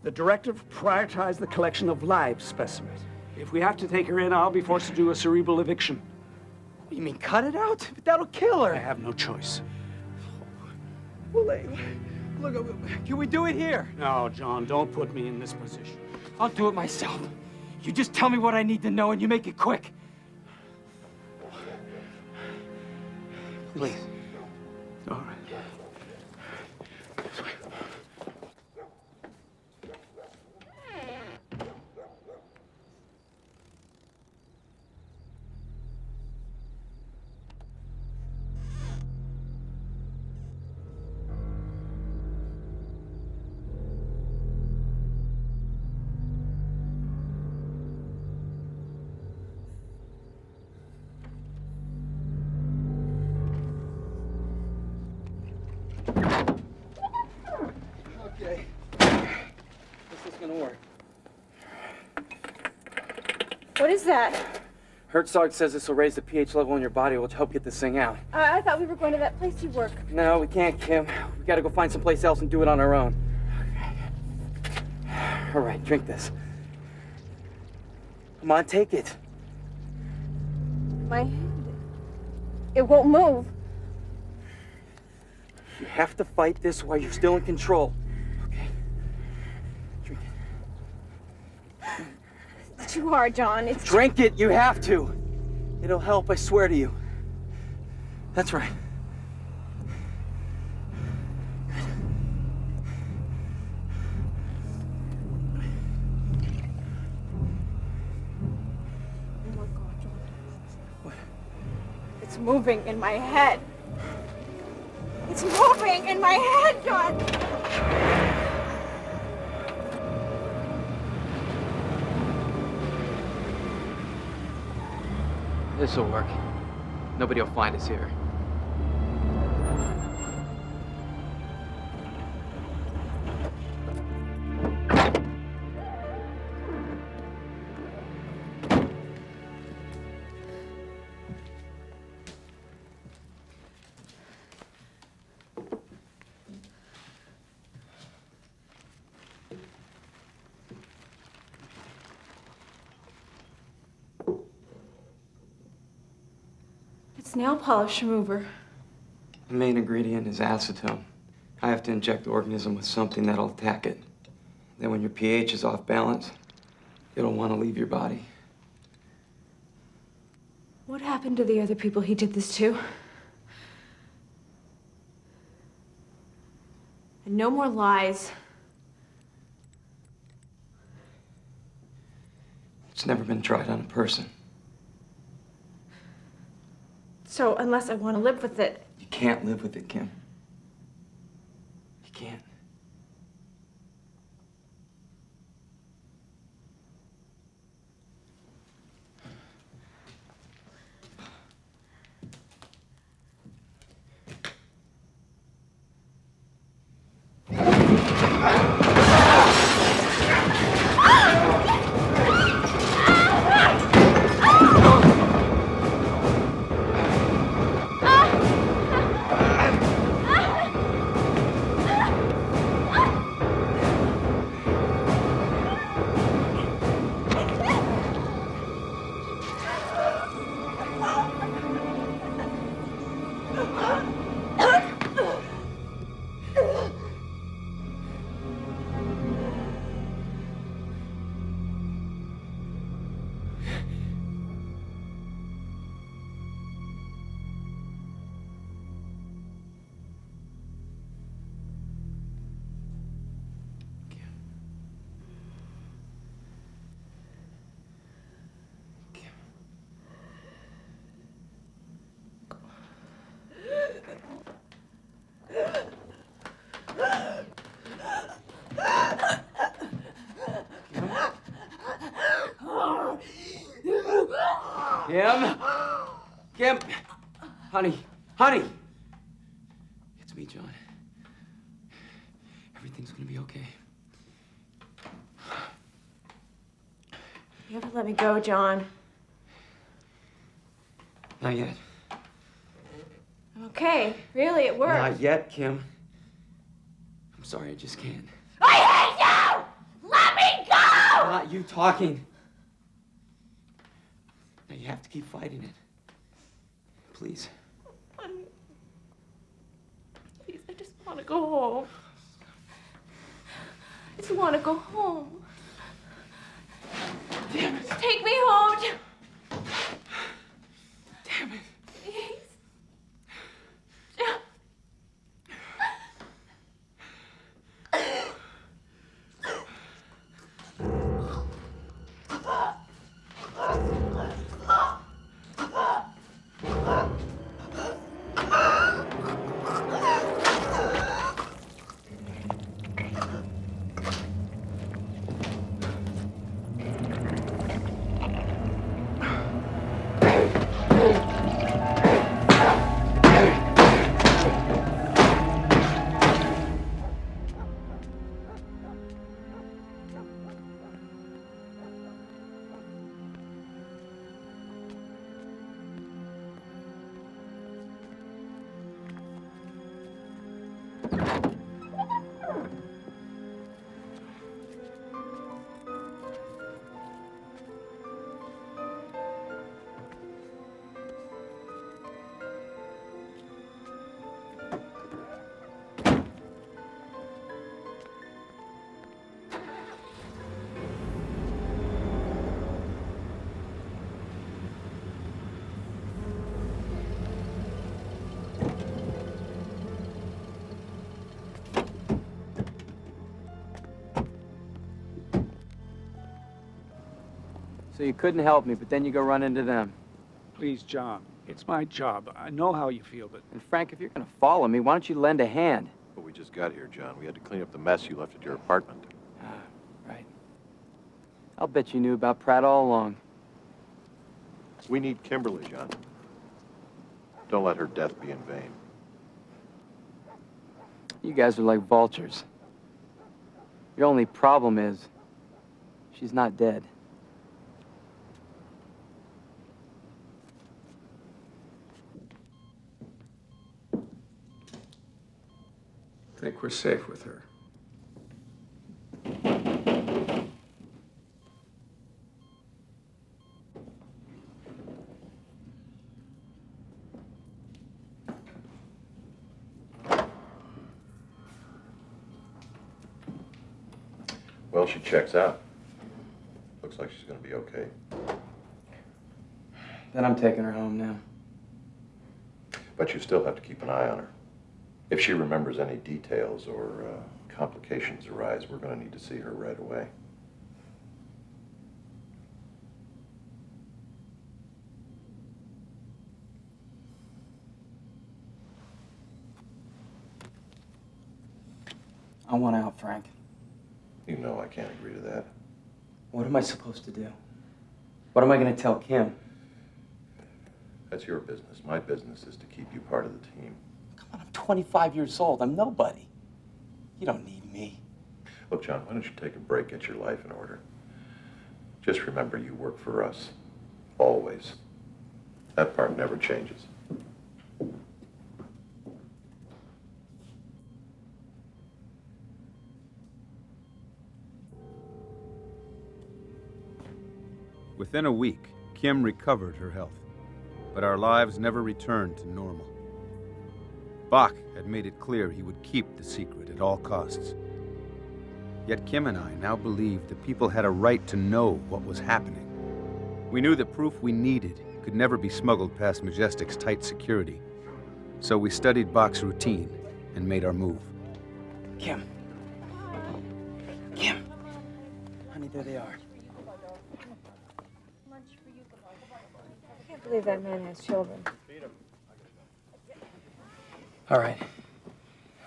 Speaker 2: The directive prioritized the collection of live specimens. If we have to take her in, I'll be forced to do a cerebral eviction.
Speaker 13: You mean cut it out? But that'll kill her.
Speaker 2: I have no choice.
Speaker 13: Well, look, can we do it here?
Speaker 2: No, John, don't put me in this position.
Speaker 13: I'll do it myself. You just tell me what I need to know and you make it quick. Please.
Speaker 2: All right.
Speaker 13: Okay. This is gonna work.
Speaker 8: What is that?
Speaker 13: Herzog says this will raise the pH level in your body, which will help get this thing out.
Speaker 8: I thought we were going to that place you work.
Speaker 13: No, we can't, Kim. We gotta go find someplace else and do it on our own. All right, drink this.
Speaker 14: Come on, take it.
Speaker 8: My hand. It won't move.
Speaker 14: You have to fight this while you're still in control. Okay? Drink it.
Speaker 8: It's too hard, John. It's
Speaker 14: Drink it, you have to. It'll help, I swear to you. That's right.
Speaker 8: It's moving in my head. It's moving in my head, John.
Speaker 9: This'll work. Nobody will find us here.
Speaker 8: It's nail polish remover.
Speaker 9: The main ingredient is acetone. I have to inject the organism with something that'll attack it. Then when your pH is off balance, it'll want to leave your body.
Speaker 8: What happened to the other people he did this to? And no more lies.
Speaker 9: It's never been tried on a person.
Speaker 8: So unless I want to live with it,
Speaker 9: You can't live with it, Kim. You can't. Kim? Kim? Honey. Honey! It's me, John. Everything's gonna be okay.
Speaker 8: you have to let me go, John.
Speaker 9: Not yet.
Speaker 8: I'm okay. Really, it worked.
Speaker 9: Not yet, Kim. I'm sorry, I just can't.
Speaker 18: I hate you! Let me go!
Speaker 9: Not you talking. Now you have to keep fighting it. Please.
Speaker 8: Please, I just want to go home. I just want to go home.
Speaker 9: Damn it.
Speaker 8: Just take me home.
Speaker 9: Damn it.
Speaker 8: Please.
Speaker 9: So you couldn't help me, but then you go run into them.
Speaker 2: Please, John. It's my job. I know how you feel, but...
Speaker 9: And Frank, if you're gonna follow me, why don't you lend a hand?
Speaker 15: But we just got here, John. We had to clean up the mess you left at your apartment.
Speaker 9: Right. I'll bet you knew about Pratt all along.
Speaker 15: We need Kimberly, John. Don't let her death be in vain.
Speaker 9: You guys are like vultures. Your only problem is she's not dead.
Speaker 2: I think we're safe with her.
Speaker 15: Well, she checks out. Looks like she's gonna be okay.
Speaker 9: Then I'm taking her home now.
Speaker 15: But you still have to keep an eye on her. If she remembers any details or complications arise, we're gonna need to see her right away.
Speaker 9: I want out, Frank.
Speaker 15: You know I can't agree to that.
Speaker 9: What am I supposed to do? What am I gonna tell Kim?
Speaker 15: That's your business. My business is to keep you part of the team.
Speaker 9: I'm 25 years old. I'm nobody. You don't need me.
Speaker 15: Look, John, why don't you take a break, get your life in order? Just remember you work for us. Always. That part never changes.
Speaker 6: Within a week, Kim recovered her health, but our lives never returned to normal. Bach had made it clear he would keep the secret at all costs. Yet Kim and I now believed the people had a right to know what was happening. We knew the proof we needed could never be smuggled past Majestic's tight security. So we studied Bach's routine and made our move.
Speaker 9: Kim. Kim. Honey, there they are.
Speaker 8: I can't believe that man has children.
Speaker 9: All right.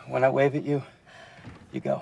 Speaker 9: When I wave at you, you go.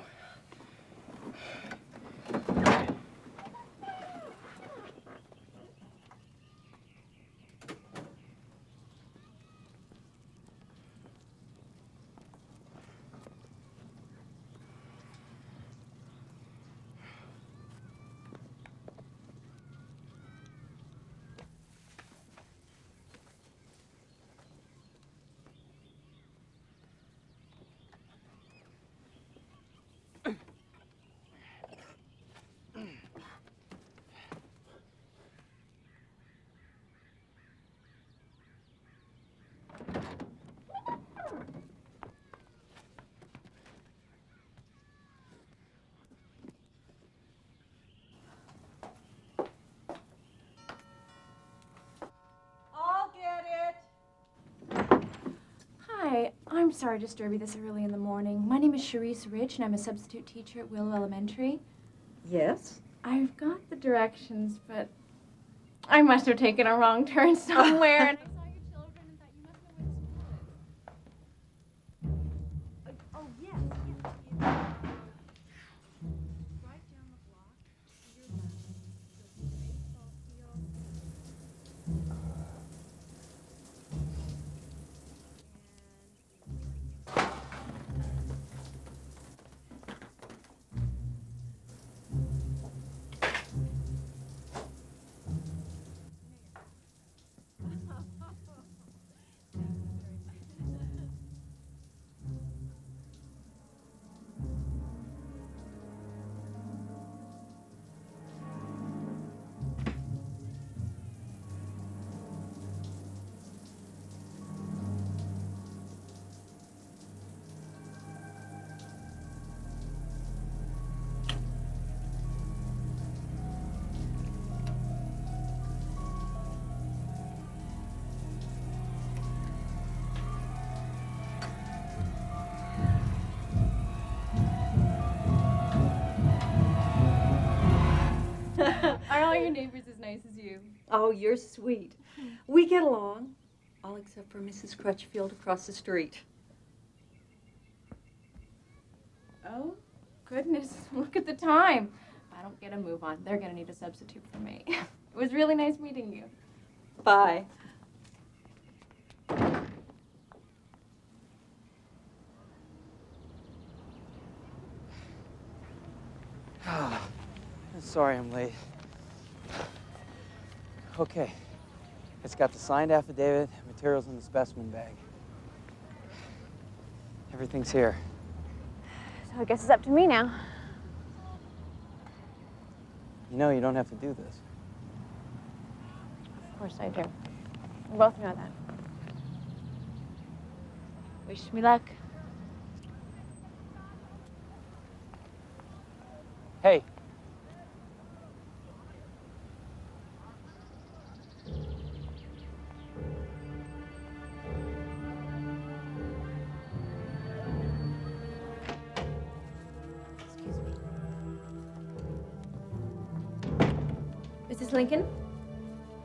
Speaker 8: Hi, I'm sorry to disturb you this early in the morning. My name is Charisse Rich, and I'm a substitute teacher at Willow Elementary.
Speaker 7: Yes?
Speaker 8: I've got the directions, but I must have taken a wrong turn somewhere. And I saw your children and thought you must know where the school is. Oh, yes. Right down the block, to your left, there's a baseball field. Are all your neighbors as nice
Speaker 7: Oh, you're sweet. We get along, all except for Mrs. Crutchfield across the street.
Speaker 8: Oh, goodness. Look at the time. If I don't get a move on, they're going to need a substitute for me. It was really nice meeting you.
Speaker 7: Bye.
Speaker 9: Sorry I'm late. Okay. It's got the signed affidavit, materials in the specimen bag. Everything's here.
Speaker 8: So I guess it's up to me now.
Speaker 9: You know you don't have to do this.
Speaker 8: Of course I do. We both know that. Wish me luck.
Speaker 9: Hey.
Speaker 8: Mrs. Lincoln?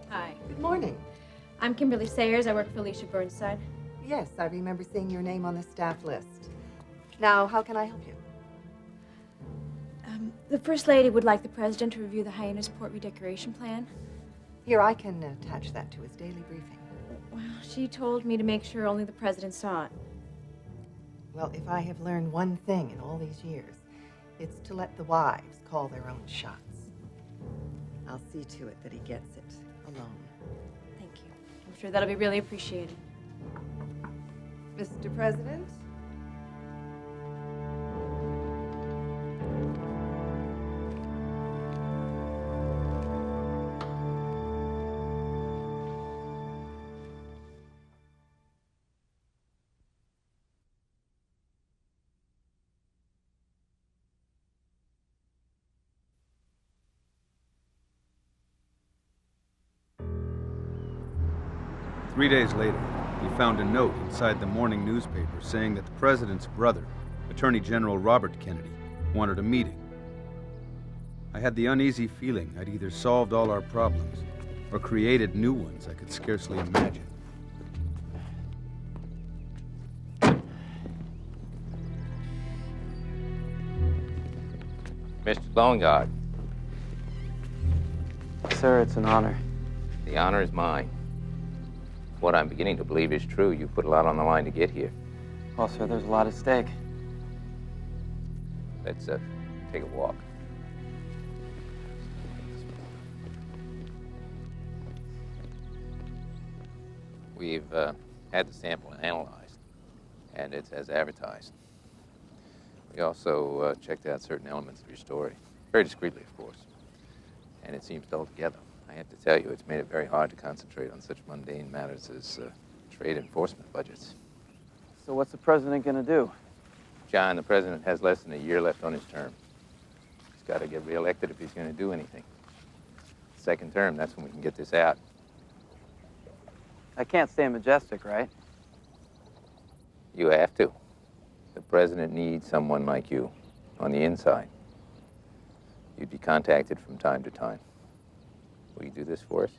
Speaker 8: Hi.
Speaker 21: Good morning.
Speaker 8: I'm Kimberly Sayers. I work for Alicia Burnside.
Speaker 21: Yes, I remember seeing your name on the staff list. Now, how can I help you?
Speaker 8: The First Lady would like the President to review the Hyannis Port redecoration plan.
Speaker 21: Here, I can attach that to his daily briefing.
Speaker 8: Well, she told me to make sure only the President saw it.
Speaker 21: Well, if I have learned one thing in all these years, it's to let the wives call their own shots. I'll see to it that he gets it alone.
Speaker 8: Thank you. I'm sure that'll be really appreciated.
Speaker 21: Mr. President?
Speaker 6: Three days later, we found a note inside the morning newspaper saying that the President's brother, Attorney General Robert Kennedy, wanted a meeting. I had the uneasy feeling I'd either solved all our problems or created new ones I could scarcely imagine.
Speaker 23: Mr. Longard.
Speaker 9: Sir, it's an honor.
Speaker 23: The honor is mine. What I'm beginning to believe is true. You put a lot on the line to get here.
Speaker 9: Well, sir, there's a lot at stake.
Speaker 23: Let's take a walk. We've had the sample analyzed, and it's as advertised. We also checked out certain elements of your story, very discreetly, of course, and it seems dull together. I have to tell you, it's made it very hard to concentrate on such mundane matters as trade enforcement budgets.
Speaker 9: So what's the President going to do?
Speaker 23: John, the President has less than a year left on his term. He's got to get reelected if he's going to do anything. Second term, that's when we can get this out.
Speaker 9: I can't stay majestic, right?
Speaker 23: You have to. The President needs someone like you on the inside. You'd be contacted from time to time. Will you do this for us?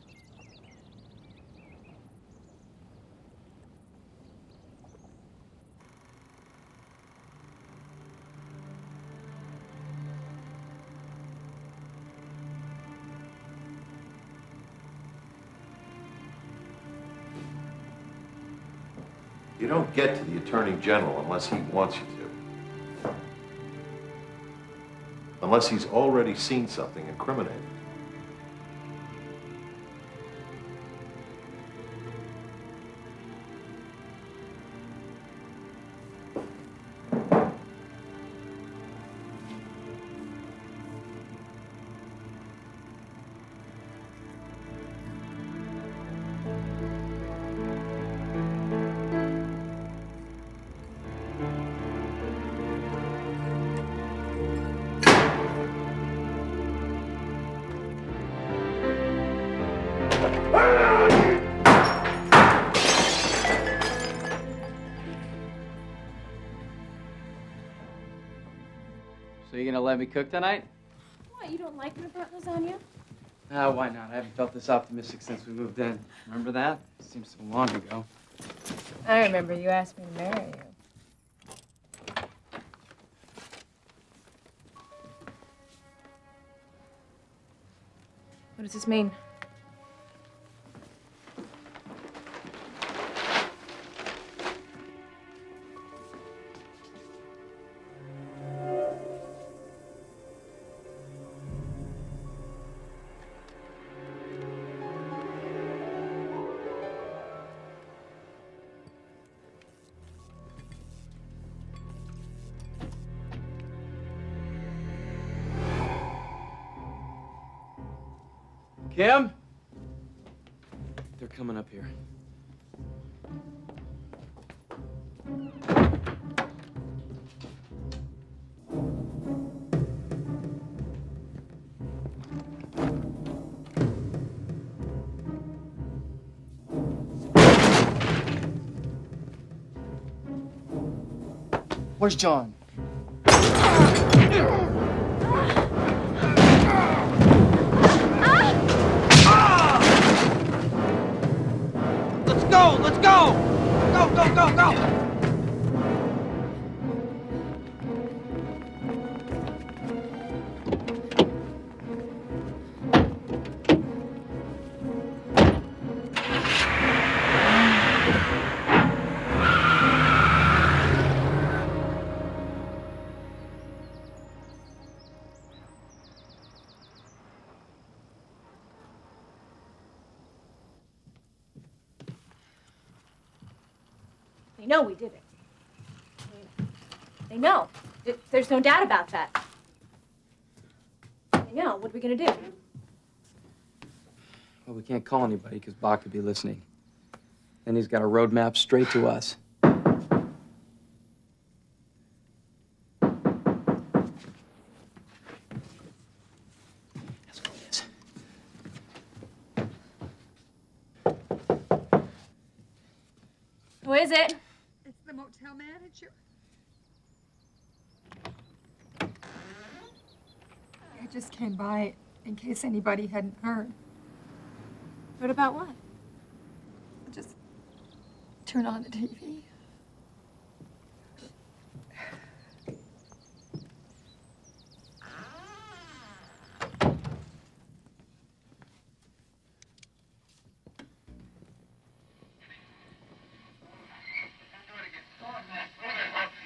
Speaker 15: You don't get to the Attorney General unless he wants you to. Unless he's already seen something incriminating.
Speaker 9: So you gonna let me cook tonight?
Speaker 8: What, you don't like my brought lasagna?
Speaker 9: Why not? I haven't felt this optimistic since we moved in. Remember that? Seems so long ago.
Speaker 8: I remember you asked me to marry you. What does this mean?
Speaker 9: Kim? They're coming up here. Where's John?
Speaker 5: Let's go! Let's go! Go, go, go, go!
Speaker 8: They know we did it. They know. There's no doubt about that. They know. What are we gonna do?
Speaker 9: Well, we can't call anybody because Bach could be listening. Then he's got a roadmap straight to us. That's what it is.
Speaker 8: Who is it?
Speaker 10: It's the motel manager. I just came by in case anybody hadn't heard.
Speaker 8: Heard about what?
Speaker 10: Just turn on the TV.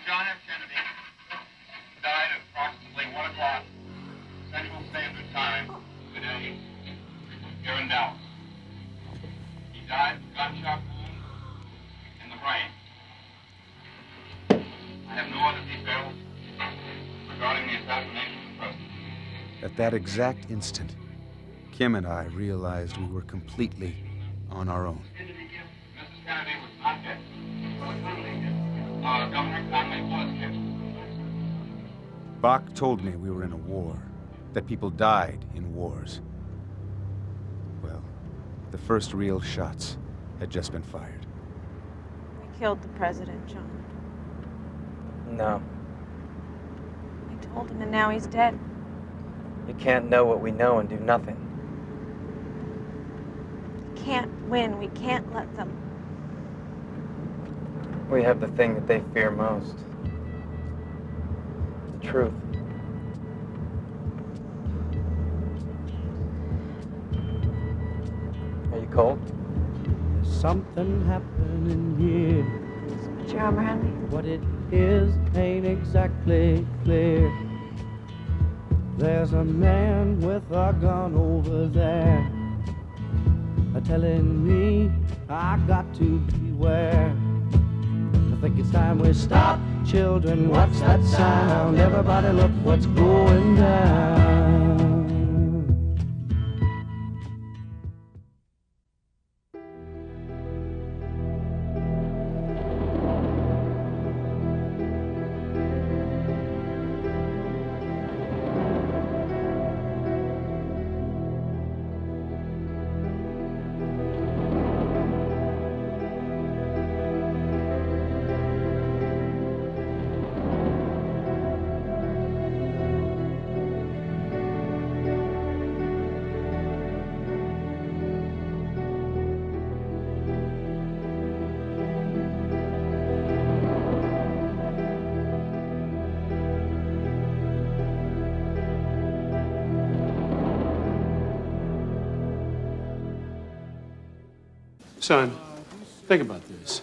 Speaker 11: John F. Kennedy died at approximately 1 o'clock Central Standard Time today here in Dallas. He died of gunshot wound in the brain. I have no other details regarding the assassination of the president.
Speaker 6: At that exact instant, Kim and I realized we were completely on our own.
Speaker 11: Mrs. Kennedy was not dead. Governor Conway was dead.
Speaker 6: Bach told me we were in a war, that people died in wars. Well, the first real shots had just been fired.
Speaker 8: We killed the president, John.
Speaker 9: No.
Speaker 8: I told him, and now he's dead.
Speaker 9: You can't know what we know and do nothing.
Speaker 8: We can't win. We can't let them.
Speaker 9: We have the thing that they fear most. The truth. Are you cold?
Speaker 5: There's something happening here.
Speaker 8: Put your arm around me.
Speaker 5: What it is ain't exactly clear. There's a man with a gun over there, telling me I got to beware. I think it's time we stop. Children, what's that sound? Everybody look what's going down.
Speaker 22: Son, think about this.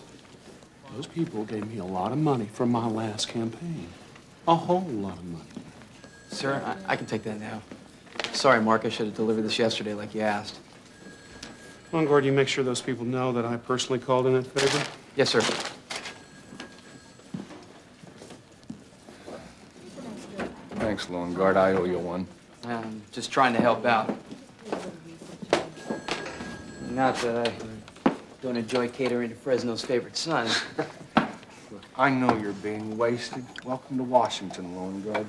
Speaker 22: Those people gave me a lot of money from my last campaign. A whole lot of money.
Speaker 9: Sir, I can take that now. Sorry, Mark, I should have delivered this yesterday like you asked.
Speaker 22: Longard, you make sure those people know that I personally called in that favor?
Speaker 9: Yes, sir.
Speaker 3: Thanks, Longard. I owe you one.
Speaker 9: I'm just trying to help out. Not that I don't enjoy catering to Fresno's favorite son.
Speaker 3: I know you're being wasted. Welcome to Washington, Longard.